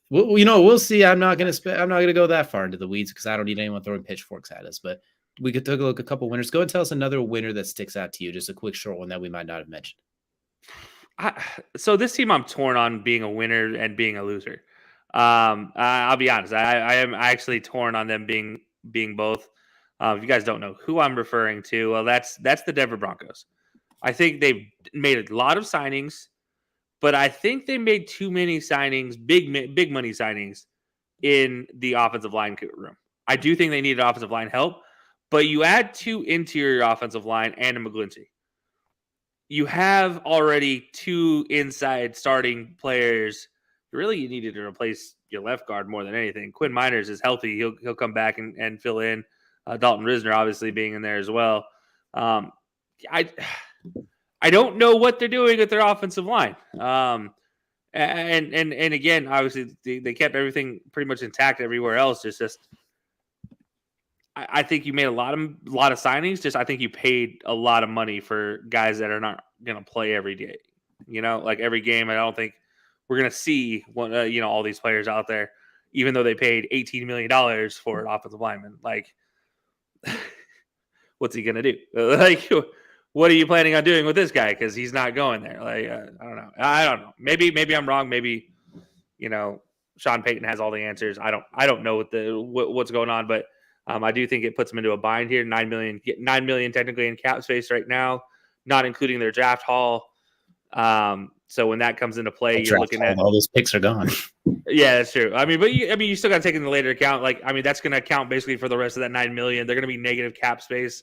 we'll see. I'm not going to go that far into the weeds because I don't need anyone throwing pitchforks at us. But we could take a look at a couple winners. Go and tell us another winner that sticks out to you. Just a quick short one that we might not have mentioned. So this team, I'm torn on being a winner and being a loser. I'll be honest. I am actually torn on them being both. If you guys don't know who I'm referring to, well, that's the Denver Broncos. I think they've made a lot of signings, but I think they made too many signings, big money signings, in the offensive line room. I do think they needed offensive line help, but you add 2 interior offensive line and a McGlinchey. You have already 2 inside starting players. Really, you needed to replace your left guard more than anything. Quinn Miners is healthy. He'll come back and fill in. Dalton Risner obviously being in there as well. I don't know what they're doing with their offensive line. And again, obviously they kept everything pretty much intact everywhere else. It's just I think you made a lot of signings. I think you paid a lot of money for guys that are not going to play every day. Like every game. I don't think we're going to see all these players out there, even though they paid $18 million for an offensive lineman. Like, what's he gonna do? Like, what are you planning on doing with this guy? Because he's not going there. Like, I don't know. Maybe I'm wrong. Maybe Sean Payton has all the answers. I don't know what's going on, but I do think it puts them into a bind here. $9 million technically in cap space right now, not including their draft haul. So when that comes into play, you're looking at all those picks are gone. Yeah, that's true. I mean, you still got to take into later account. Like, I mean, that's going to account basically for the rest of that $9 million. They're going to be negative cap space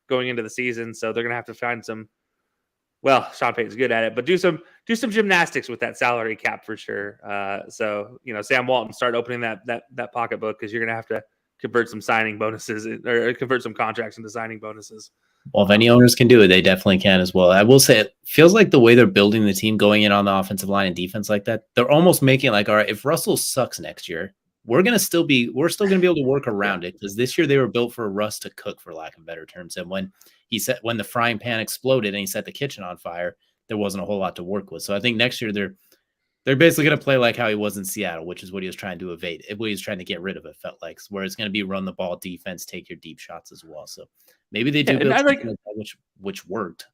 going into the season, so they're going to have to find some. Well, Sean Payton's good at it, but do some gymnastics with that salary cap for sure. So Sam Walton, start opening that pocketbook because you're going to have to convert some signing bonuses or convert some contracts into signing bonuses. Well, if any owners can do it, they definitely can as well. I will say it feels like the way they're building the team going in on the offensive line and defense like that, they're almost making it like, all right, if Russell sucks next year, we're still going to be able to work around it because this year they were built for Russ to cook, for lack of better terms. And when the frying pan exploded and he set the kitchen on fire, there wasn't a whole lot to work with. So I think next year they're basically going to play like how he was in Seattle, which is what he was trying to evade. What he was trying to get rid of, it felt like, where it's going to be run the ball defense, take your deep shots as well. So maybe they do build something like that, which worked.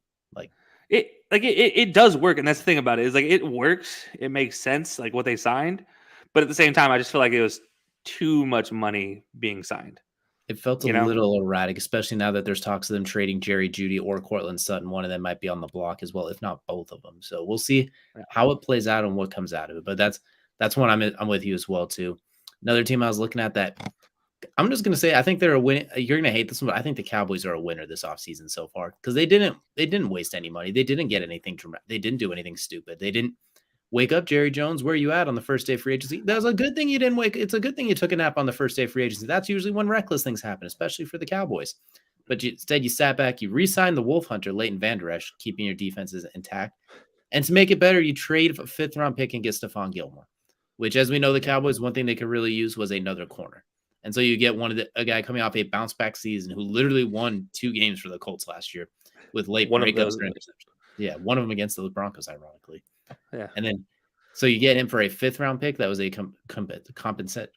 It does work, and that's the thing about it is like it works. It makes sense, like what they signed, but at the same time, I just feel like it was too much money being signed. It felt a little erratic, especially now that there's talks of them trading Jerry Jeudy or Cortland Sutton. One of them might be on the block as well, if not both of them. So we'll see how it plays out and what comes out of it. But that's one I'm with you as well too. Another team I was looking at that I'm just gonna say I think they're a win. You're gonna hate this one, but I think the Cowboys are a winner this offseason so far because they didn't waste any money. They didn't get anything dramatic. They didn't do anything stupid. They didn't wake up, Jerry Jones. Where are you at on the first day of free agency? That was a good thing you didn't wake. It's a good thing you took a nap on the first day of free agency. That's usually when reckless things happen, especially for the Cowboys. But instead, you sat back, you re-signed the Wolf Hunter, Leighton Vander Esch, keeping your defenses intact. And to make it better, you trade a 5th-round pick and get Stephon Gilmore, which, as we know, the Cowboys, one thing they could really use was another corner. And so you get a guy coming off a bounce-back season who literally won 2 games for the Colts last year with late breakups or interceptions. Yeah, one of them against the Broncos, ironically. Yeah. And then, so you get him for a 5th-round pick. That was a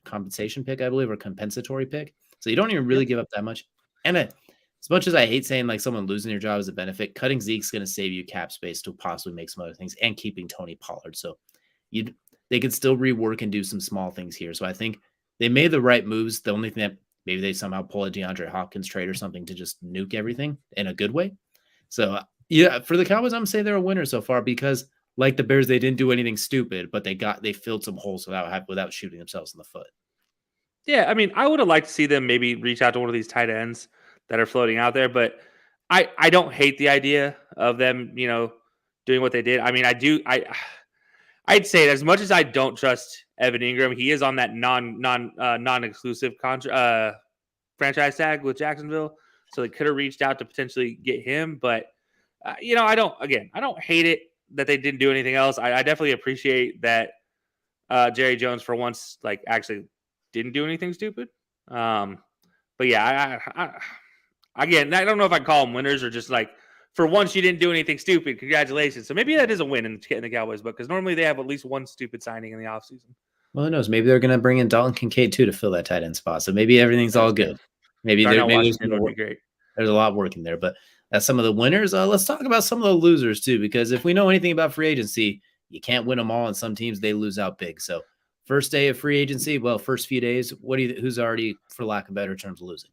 compensation pick, I believe, or compensatory pick. So you don't even really give up that much. And as much as I hate saying like someone losing your job is a benefit, cutting Zeke's going to save you cap space to possibly make some other things, and keeping Tony Pollard. So they could still rework and do some small things here. So I think they made the right moves. The only thing that maybe they somehow pull a DeAndre Hopkins trade or something to just nuke everything in a good way. So yeah, for the Cowboys, I'm saying they're a winner so far because, like the Bears, they didn't do anything stupid, but they filled some holes without shooting themselves in the foot. Yeah, I mean, I would have liked to see them maybe reach out to one of these tight ends that are floating out there, but I don't hate the idea of them, doing what they did. I mean, I'd say that as much as I don't trust Evan Ingram, he is on that non-exclusive franchise tag with Jacksonville, so they could have reached out to potentially get him. But I don't hate it that they didn't do anything else. I definitely appreciate that Jerry Jones for once actually didn't do anything stupid. But yeah, again, I don't know if I call them winners or just for once you didn't do anything stupid. Congratulations. So maybe that is a win in the Cowboys book because normally they have at least one stupid signing in the offseason. Well, who knows? Maybe they're going to bring in Dalton Kincaid too to fill that tight end spot. So maybe everything's all good. Maybe there's would be great. There's a lot working there, but that's some of the winners. Let's talk about some of the losers too, because if we know anything about free agency, you can't win them all, and some teams they lose out big. So first day of free agency, first few days, who's already, for lack of better terms, losing?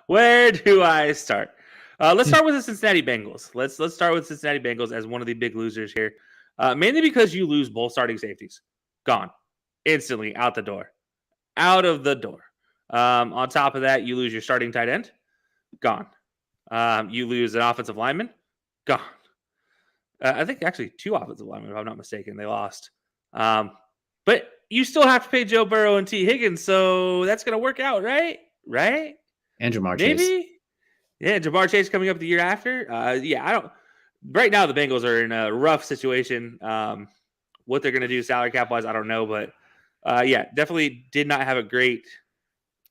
Where do I start? Let's start with the Cincinnati Bengals. Let's start with Cincinnati Bengals as one of the big losers here, mainly because you lose both starting safeties, gone instantly, out of the door. On top of that, you lose your starting tight end, gone. You lose an offensive lineman, gone. I think actually 2 offensive linemen, if I'm not mistaken, they lost. But you still have to pay Joe Burrow and T. Higgins, so that's going to work out, right? Right? And Jamar Chase. Maybe. Yeah, Jamar Chase coming up the year after. Right now, the Bengals are in a rough situation. What they're going to do salary cap-wise, I don't know. But, definitely did not have a great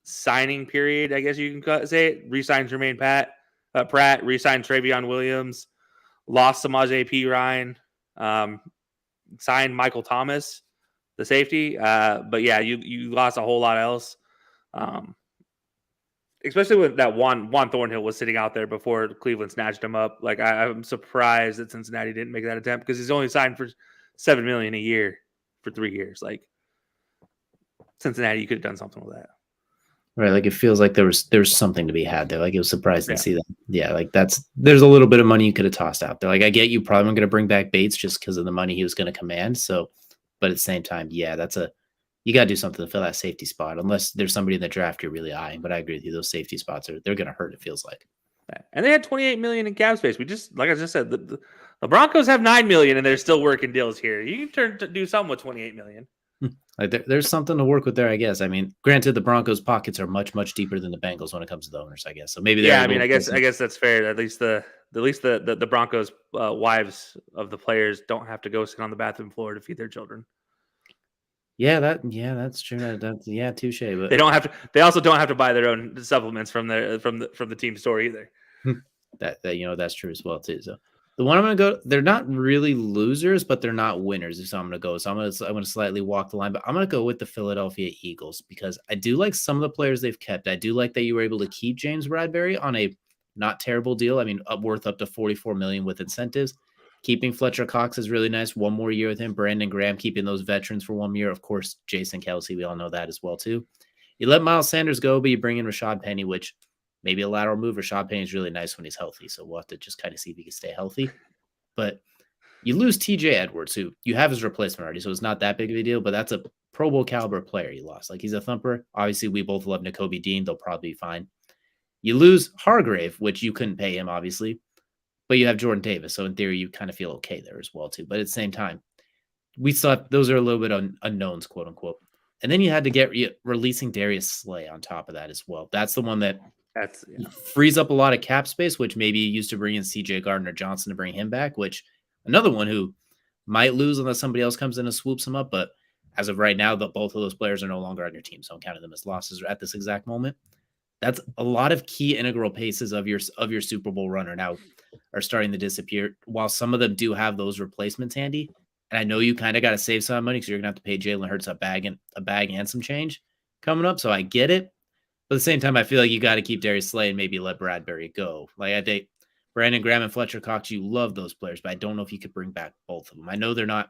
signing period, I guess you can say it. Re-signed Jermaine Pratt, re-signed Travion Williams, lost Samaje Perine, signed Michael Thomas, the safety. But, yeah, you lost a whole lot else. Especially when that Juan Thornhill was sitting out there before Cleveland snatched him up. I'm surprised that Cincinnati didn't make that attempt because he's only signed for $7 million a year for 3 years. Cincinnati, you could have done something with that. Right, it feels like there was something to be had there. It was surprising to see that. Yeah, there's a little bit of money you could have tossed out there. I get you probably weren't going to bring back Bates just because of the money he was going to command. So, but at the same time, yeah, you got to do something to fill that safety spot, unless there's somebody in the draft you're really eyeing. But I agree with you; those safety spots they're going to hurt. It feels like. And they had $28 million in cap space. We just, like I just said, the Broncos have $9 million, and they're still working deals here. You can do something with $28 million. There's something to work with there, I guess. I mean, granted, the Broncos' pockets are much, much deeper than the Bengals when it comes to the owners, I guess. So maybe I guess that's fair. At least the Broncos' wives of the players don't have to go sit on the bathroom floor to feed their children. Yeah, that's true. Touche. But they don't have to. They also don't have to buy their own supplements from the team store either. That's true as well too. So the one I'm going to go, they're not really losers, but they're not winners. So I'm going to go. So I'm going to slightly walk the line, but I'm going to go with the Philadelphia Eagles because I do like some of the players they've kept. I do like that you were able to keep James Bradberry on a not terrible deal. I mean, worth up to $44 million with incentives. Keeping Fletcher Cox is really nice. 1 more year with him. Brandon Graham keeping those veterans for 1 year. Of course, Jason Kelce, we all know that as well too. You let Miles Sanders go, but you bring in Rashad Penny, which maybe a lateral move. Rashad Penny is really nice when he's healthy, so we'll have to just kind of see if he can stay healthy. But you lose TJ Edwards, who you have his replacement already, so it's not that big of a deal, but that's a Pro Bowl caliber player you lost. He's a thumper. Obviously, we both love Nakobe Dean. They'll probably be fine. You lose Hargrave, which you couldn't pay him, obviously. But you have Jordan Davis, so in theory, you kind of feel okay there as well, too. But at the same time, we thought those are a little bit unknowns, quote unquote. And then you had to get releasing Darius Slay on top of that as well. That's the one that That's frees up a lot of cap space, which maybe you used to bring in CJ Gardner-Johnson to bring him back, which another one who might lose unless somebody else comes in and swoops him up. But as of right now, both of those players are no longer on your team, so I'm counting them as losses at this exact moment. That's a lot of key integral pieces of your Super Bowl runner now are starting to disappear. While some of them do have those replacements handy, and I know you kind of got to save some money because you're gonna have to pay Jalen Hurts a bag and some change coming up. So I get it, but at the same time, I feel like you got to keep Darius Slay and maybe let Bradbury go. Like I think Brandon Graham and Fletcher Cox, you love those players, but I don't know if you could bring back both of them. I know they're not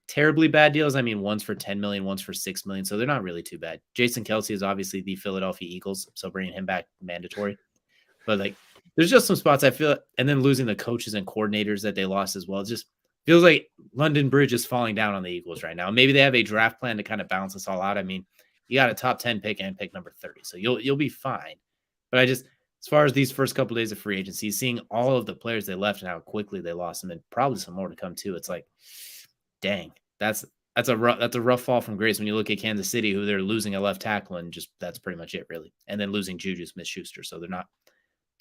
terribly bad deals. I mean, one's for 10 million, one's for 6 million. So they're not really too bad. Jason Kelce is obviously the Philadelphia Eagles. So bringing him back mandatory, but like, there's just some spots I feel, and then losing the coaches and coordinators that they lost as well. It just feels like London Bridge is falling down on the Eagles right now. Maybe they have a draft plan to kind of balance this all out. I mean, you got a top 10 pick and pick number 30. So you'll be fine. But I just, as far as these first couple of days of free agency, seeing all of the players they left and how quickly they lost them, and probably some more to come too. It's like, dang, that's a rough fall from grace when you look at Kansas City, who they're losing a left tackle, and just that's pretty much it, really. And then losing Juju Smith-Schuster. So they're not,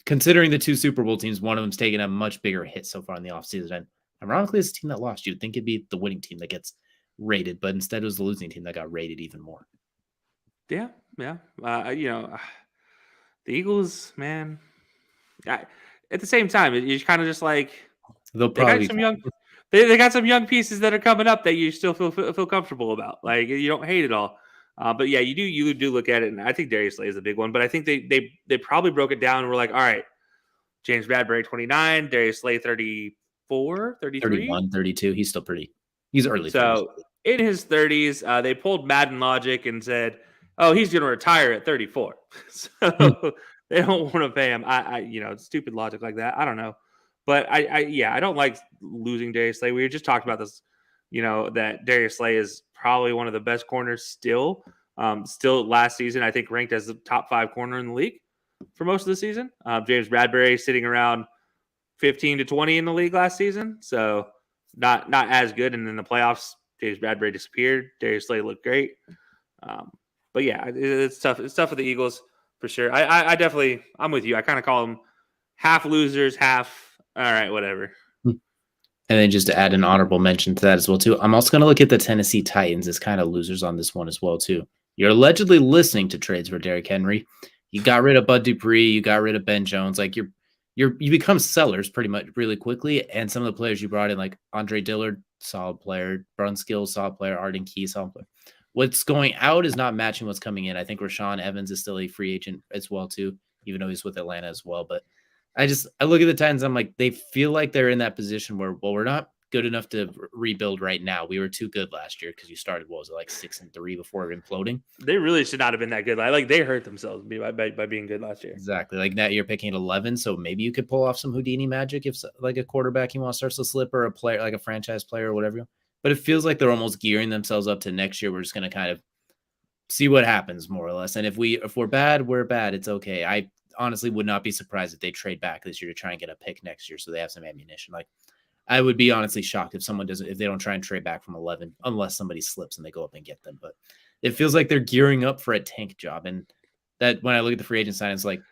considering the two Super Bowl teams, one of them's taken a much bigger hit so far in the offseason. And ironically, it's a team that lost. You'd think it'd be the winning team that gets rated, but instead it was the losing team that got rated even more. Yeah. The Eagles, man. At the same time, you're kind of just like They'll probably they got some young pieces that are coming up that you still feel comfortable about. Like you don't hate it all. But yeah, you do look at it, and I think Darius Slay is a big one. But I think they probably broke it down and were like, all right, James Bradbury 29, Darius Slay 34, 33? 31, 32. He's still he's early. So 30s. In his 30s, they pulled Madden logic and said, oh, he's going to retire at 34. So they don't want to pay him. Stupid logic like that. I don't know. But I don't like losing Darius Slay. We just talked about this, that Darius Slay is probably one of the best corners still. Still last season, I think ranked as the top 5 corner in the league for most of the season. James Bradbury sitting around 15 to 20 in the league last season. So not as good. And in the playoffs, James Bradbury disappeared. Darius Slay looked great. But yeah, it's tough. It's tough for the Eagles for sure. I definitely, I'm with you. I kind of call them half losers, half, all right, whatever. And then just to add an honorable mention to that as well, too, I'm also going to look at the Tennessee Titans as kind of losers on this one as well, too. You're allegedly listening to trades for Derrick Henry. You got rid of Bud Dupree. You got rid of Ben Jones. Like you become sellers pretty much really quickly. And some of the players you brought in, like Andre Dillard, solid player. Brunskill, solid player. Arden Key, solid player. What's going out is not matching what's coming in. I think Rashaan Evans is still a free agent as well, too, even though he's with Atlanta as well. But I look at the Titans. I'm like, they feel like they're in that position where, well, we're not good enough to rebuild right now. We were too good last year because you started, what was it, like 6-3 before imploding? They really should not have been that good. Like they hurt themselves by being good last year. Exactly. Like now you're picking at 11, so maybe you could pull off some Houdini magic if like a quarterback you want starts to slip, or a player like a franchise player or whatever. But it feels like they're almost gearing themselves up to next year. We're just going to kind of see what happens more or less. And if we're bad, we're bad. It's okay. I honestly would not be surprised if they trade back this year to try and get a pick next year so they have some ammunition. Like I would be honestly shocked if they don't try and trade back from 11 unless somebody slips and they go up and get them. But it feels like they're gearing up for a tank job. And that when I look at the free agent sign, it's like,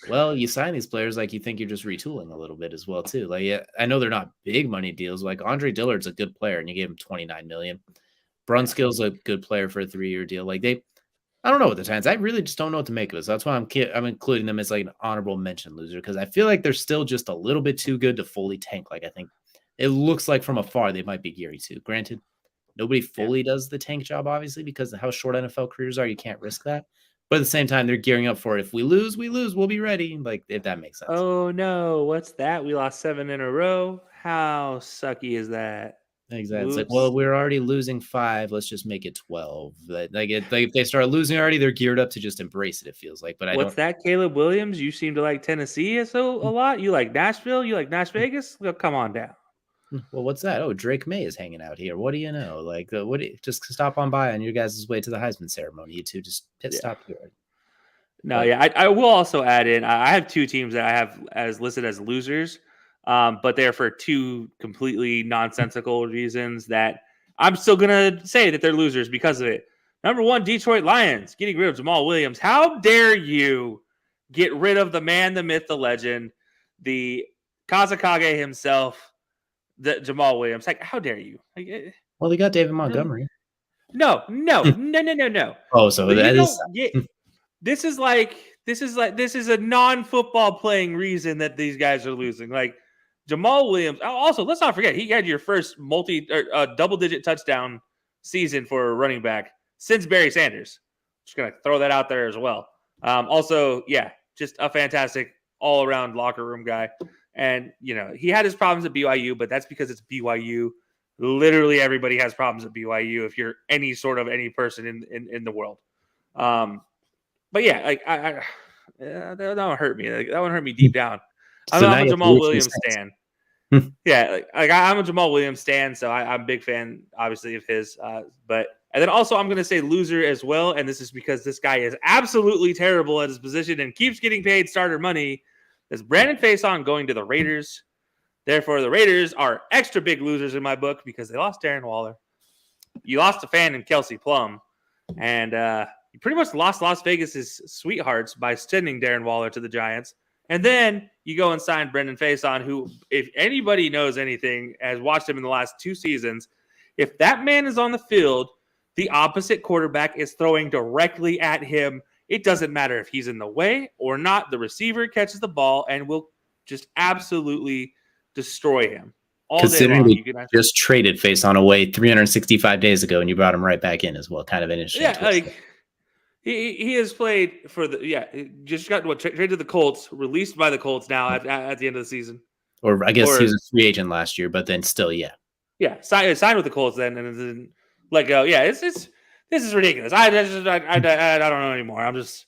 well, you sign these players like you think you're just retooling a little bit as well too. Like, yeah, I know they're not big money deals. Like Andre Dillard's a good player and you gave him $29 million. Brunskill's a good player for a 3-year deal. Like I don't know what the Titans. I really just don't know what to make of it. So that's why I'm including them as like an honorable mention loser, because I feel like they're still just a little bit too good to fully tank. Like I think it looks like from afar they might be gearing to. Granted, nobody fully does the tank job, obviously, because of how short NFL careers are. You can't risk that. But at the same time, they're gearing up for it. If we lose, we lose. We'll be ready. Like, if that makes sense. Oh, no. What's that? We lost 7 in a row. How sucky is that? Exactly. It's like, well, we're already losing 5. Let's just make it 12. If they start losing already, they're geared up to just embrace it, it feels like. But what's that, Caleb Williams? You seem to like Tennessee a lot. You like Nashville? You like Nash Vegas? Well, come on down. Well, what's that? Oh, Drake May is hanging out here. What do you know? Like, just stop on by on your guys' way to the Heisman ceremony. You two just stop here. No, yeah. I will also add in, I have 2 teams that I have as listed as losers, but they're for 2 completely nonsensical reasons that I'm still going to say that they're losers because of it. Number 1, Detroit Lions, getting rid of Jamal Williams. How dare you get rid of the man, the myth, the legend, the Kazakage himself, the Jamal Williams. Like, how dare you? Like, Well, they got David Montgomery. no. Oh, so But that you is don't get. This is a non-football playing reason that these guys are losing. Like Jamal Williams. Also, let's not forget he had your first double-digit touchdown season for a running back since Barry Sanders. Just gonna throw that out there as well. Also, yeah, just a fantastic all-around locker room guy. And he had his problems at BYU, but that's because it's BYU. Literally everybody has problems at BYU if you're any person in the world. But yeah, like that one hurt me. Like, that one hurt me deep down. I'm a Jamal Williams stan. Yeah, I'm a Jamal Williams stan, so I'm a big fan, obviously, of his. And then also I'm going to say loser as well, and this is because this guy is absolutely terrible at his position and keeps getting paid starter money. Is Brandon Faison going to the Raiders? Therefore, the Raiders are extra big losers in my book because they lost Darren Waller. You lost a fan in Kelsey Plum, and you pretty much lost Las Vegas's sweethearts by sending Darren Waller to the Giants. And then you go and sign Brendan Faison, who, if anybody knows anything, has watched him in the last 2 seasons. If that man is on the field, the opposite quarterback is throwing directly at him. It doesn't matter if he's in the way or not. The receiver catches the ball and will just absolutely destroy him. Considering we just traded Faison away 365 days ago, and you brought him right back in as well. Kind of an interesting. Yeah, like he has played for just got traded to the Colts, released by the Colts now at the end of the season. Or I guess he was a free agent last year, but then still, yeah. Yeah, signed with the Colts then, and then this is ridiculous. I don't know anymore. I'm just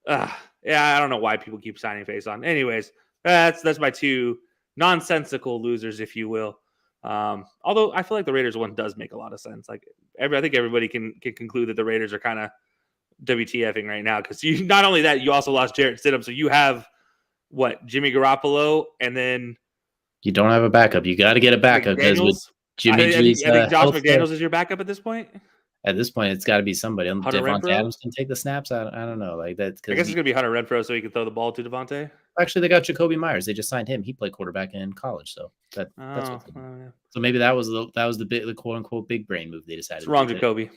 I don't know why people keep signing Faison. Anyways, that's my 2 nonsensical losers, if you will. Although I feel like the Raiders one does make a lot of sense. Like I think everybody can conclude that the Raiders are kind of WTFing right now because you not only that, you also lost Jarrett Stidham, so you have Jimmy Garoppolo, and then you don't have a backup. You got to get a backup because with Jimmy G's, I think Josh McDaniels is your backup at this point. At this point, it's got to be somebody. Devontae Adams can take the snaps. I don't know. Like that. I guess it's gonna be Hunter Renfrow, so he can throw the ball to Devontae. Actually, they got Jacoby Myers. They just signed him. He played quarterback in college, so that's what yeah. So maybe that was the quote unquote big brain move they decided. It's wrong, Jacoby.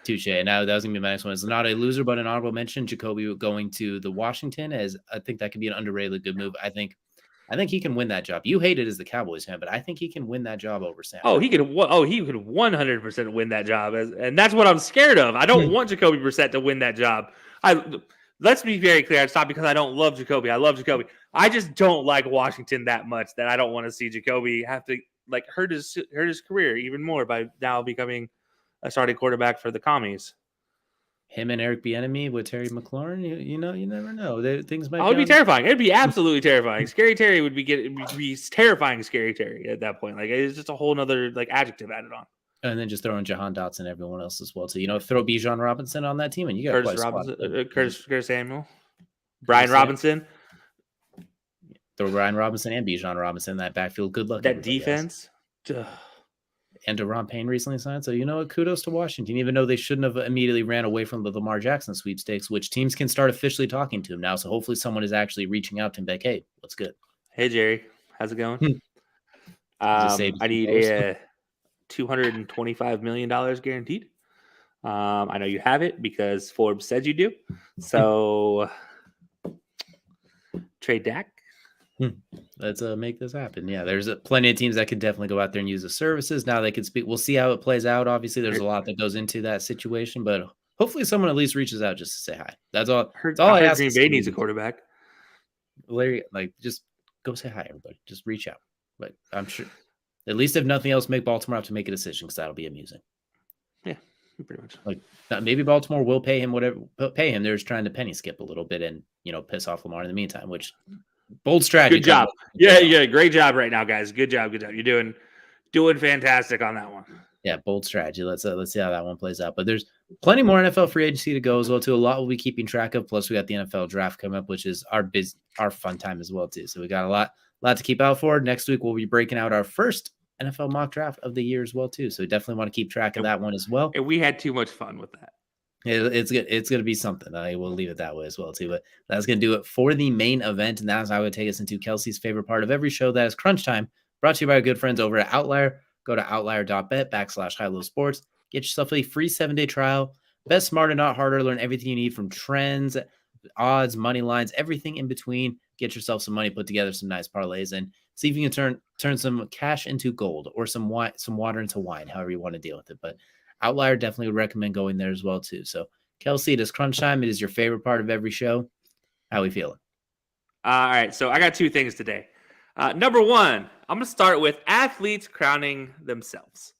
Touche. Now that was gonna be my next one. It's not a loser, but an honorable mention. Jacoby going to the Washington, as I think that could be an underrated good move. I think he can win that job. You hate it as the Cowboys fan, but I think he can win that job over Sam. He could 100% win that job, and that's what I'm scared of. I don't want Jacoby Brissett to win that job. Let's be very clear. It's not because I don't love Jacoby. I love Jacoby. I just don't like Washington that much that I don't want to see Jacoby have to hurt his career even more by now becoming a starting quarterback for the Commies. Him and Eric Bieniemy with Terry McLaurin, you never know. Things might. It would be terrifying. It'd be absolutely terrifying. Scary Terry would be terrifying. Scary Terry at that point. Like it's just a whole nother adjective added on. And then just throwing Jahan Dotson and everyone else as well. So throw Bijan Robinson on that team, and you got Curtis Samuel, Brian Robinson. Throw Brian Robinson and Bijan Robinson in that backfield. Good luck. That defense. And Deron Payne recently signed. So, kudos to Washington, even though they shouldn't have immediately ran away from the Lamar Jackson sweepstakes, which teams can start officially talking to him now. So hopefully someone is actually reaching out to him like, hey, what's good? Hey, Jerry, how's it going? I need a $225 million guaranteed. I know you have it because Forbes said you do. So trade Dak. Let's make this happen. Yeah, there's plenty of teams that could definitely go out there and use the services. Now they can speak. We'll see how it plays out. Obviously, there's a lot that goes into that situation, but hopefully someone at least reaches out just to say hi. That's all. That's all I ask. Green Bay needs a quarterback. Larry, just go say hi, everybody. Just reach out. But I'm sure, at least if nothing else, make Baltimore have to make a decision because that'll be amusing. Yeah, pretty much. Maybe Baltimore will pay him whatever. Pay him. They're just trying to penny skip a little bit and piss off Lamar in the meantime, which. Bold strategy. Good job. Yeah. Great job right now, guys. Good job. You're doing fantastic on that one. Yeah, bold strategy. Let's see how that one plays out. But there's plenty more NFL free agency to go as well too. A lot we'll be keeping track of. Plus, we got the NFL draft coming up, which is our fun time as well too. So we got a lot to keep out for. Next week we'll be breaking out our first NFL mock draft of the year as well too. So we definitely want to keep track of that one as well. And we had too much fun with that. It's good. It's going to be something. I will leave it that way as well too. But that's going to do it for the main event, and that's how I would take us into Kelsey's favorite part of every show. That is Crunch Time, brought to you by our good friends over at Outlier. Go to outlier.bet/high-low-sports. Get yourself a free 7-day trial. Bet smarter, not harder. Learn everything you need from trends, odds, money lines, everything in between. Get yourself some money, put together some nice parlays, and see if you can turn some cash into gold or some water into wine, however you want to deal with it. But Outlier definitely would recommend going there as well too. So Kelsey, it is crunch time. It is your favorite part of every show. How are we feeling? All right, so I got two things today. Number one, I'm going to start with athletes crowning themselves.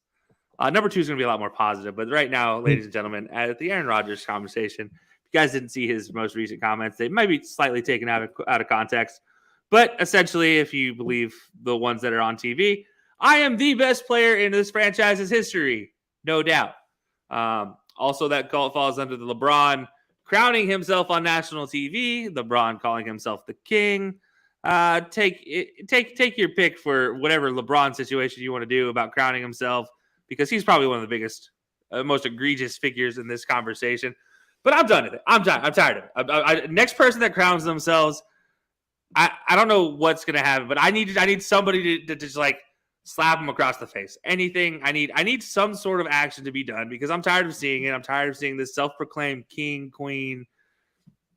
Number two is going to be a lot more positive, but right now, ladies and gentlemen, at the Aaron Rodgers conversation, if you guys didn't see his most recent comments, they might be slightly taken out of context, but essentially, if you believe the ones that are on TV, I am the best player in this franchise's history. No doubt. Also, that call falls under the LeBron crowning himself on national TV. LeBron calling himself the king. Take your pick for whatever LeBron situation you want to do about crowning himself, because he's probably one of the biggest, most egregious figures in this conversation. But I'm done with it. I'm tired of it. Next person that crowns themselves, I don't know what's gonna happen, but I need somebody to just like slap him across the face. Anything. I need some sort of action to be done, because I'm tired of seeing it. I'm tired of seeing this self-proclaimed king, queen,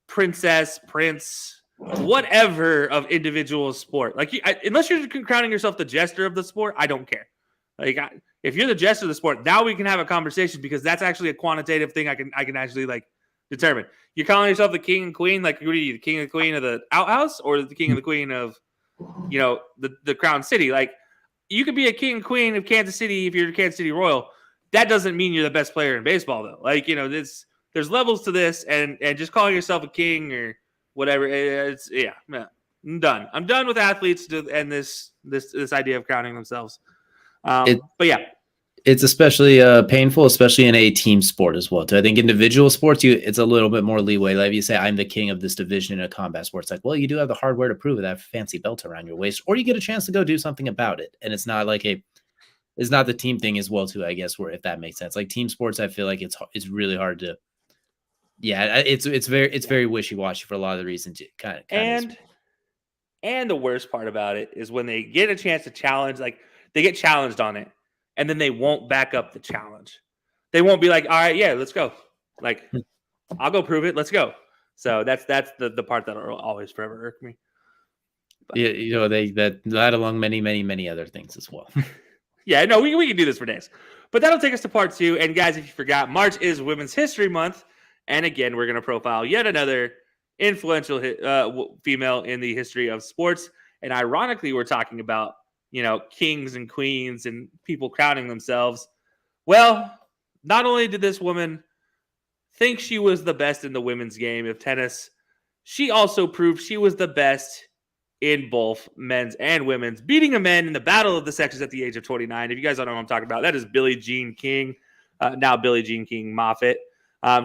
princess, prince, whatever of individual sport. Like, unless you're crowning yourself the jester of the sport, I don't care. Like, if you're the jester of the sport, now we can have a conversation, because that's actually a quantitative thing I can actually like determine. You're calling yourself the king and queen, like, what are you, the king and queen of the outhouse, or the king and the queen of, the Crown City? Like, you could be a king and queen of Kansas City if you're a Kansas City Royal. That doesn't mean you're the best player in baseball, though. Like, there's levels to this, and just calling yourself a king or whatever, I'm done. I'm done with athletes and this idea of crowning themselves. But yeah, it's especially painful, especially in a team sport as well. So I think individual sports, it's a little bit more leeway. Like, if you say, I'm the king of this division in a combat sport, it's like, well, you do have the hardware to prove it. That fancy belt around your waist, or you get a chance to go do something about it. And it's not like it's not the team thing as well too, I guess, where, if that makes sense. Like, team sports, I feel like it's really hard to, it's very wishy-washy for a lot of the reasons. And the worst part about it is when they get a chance to challenge, like, they get challenged on it, and then they won't back up the challenge. They won't be like, all right, yeah, let's go. Like, I'll go prove it. Let's go. So that's the part that will always forever irk me. But, yeah, that along many, many, many other things as well. Yeah, no, we can do this for days. But that'll take us to part 2. And guys, if you forgot, March is Women's History Month. And again, we're going to profile yet another influential female in the history of sports. And ironically, we're talking about, kings and queens and people crowning themselves. Well, not only did this woman think she was the best in the women's game of tennis, she also proved she was the best in both men's and women's, beating a man in the battle of the sexes at the age of 29. If you guys don't know what I'm talking about, that is Billie Jean King, now Billie Jean King Moffitt.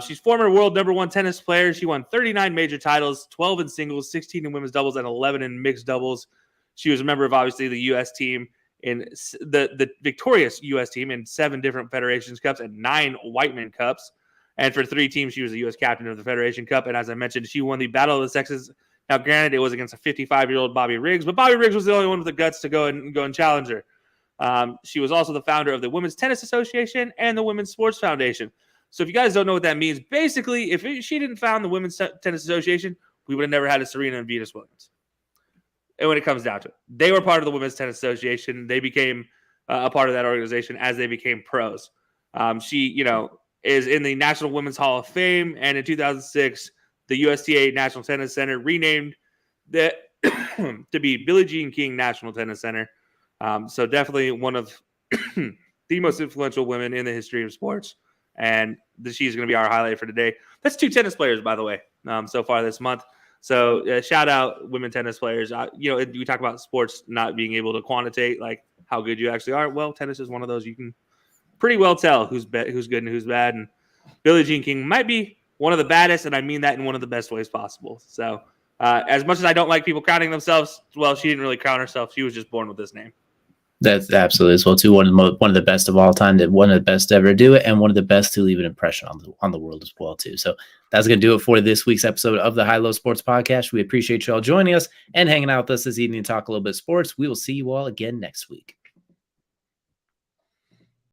She's former world #1 tennis player. She won 39 major titles, 12 in singles, 16 in women's doubles, and 11 in mixed doubles. She was a member of, obviously, the U.S. team, in the victorious U.S. team in 7 different Federations Cups and 9 Whiteman Cups. And for 3 teams, she was the U.S. captain of the Federation Cup. And as I mentioned, she won the Battle of the Sexes. Now, granted, it was against a 55-year-old Bobby Riggs, but Bobby Riggs was the only one with the guts to go and challenge her. She was also the founder of the Women's Tennis Association and the Women's Sports Foundation. So if you guys don't know what that means, basically, if she didn't found the Women's Tennis Association, we would have never had a Serena and Venus Williams. And when it comes down to it, they were part of the Women's Tennis Association. They became a part of that organization as they became pros. She, is in the National Women's Hall of Fame. And in 2006, the USTA National Tennis Center renamed that to be Billie Jean King National Tennis Center. So definitely one of the most influential women in the history of sports. And she's going to be our highlight for today. That's 2 tennis players, by the way, so far this month. So shout out women tennis players. We talk about sports not being able to quantitate like how good you actually are. Well, tennis is one of those you can pretty well tell who's good and who's bad. And Billie Jean King might be one of the baddest, and I mean that in one of the best ways possible. So as much as I don't like people crowning themselves, well, she didn't really crown herself. She was just born with this name. That's absolutely as well too. One of the best of all time. That one of the best to ever do it, and one of the best to leave an impression on the world as well too. So that's gonna do it for this week's episode of the High Low Sports Podcast. We appreciate you all joining us and hanging out with us this evening to talk a little bit of sports. We will see you all again next week.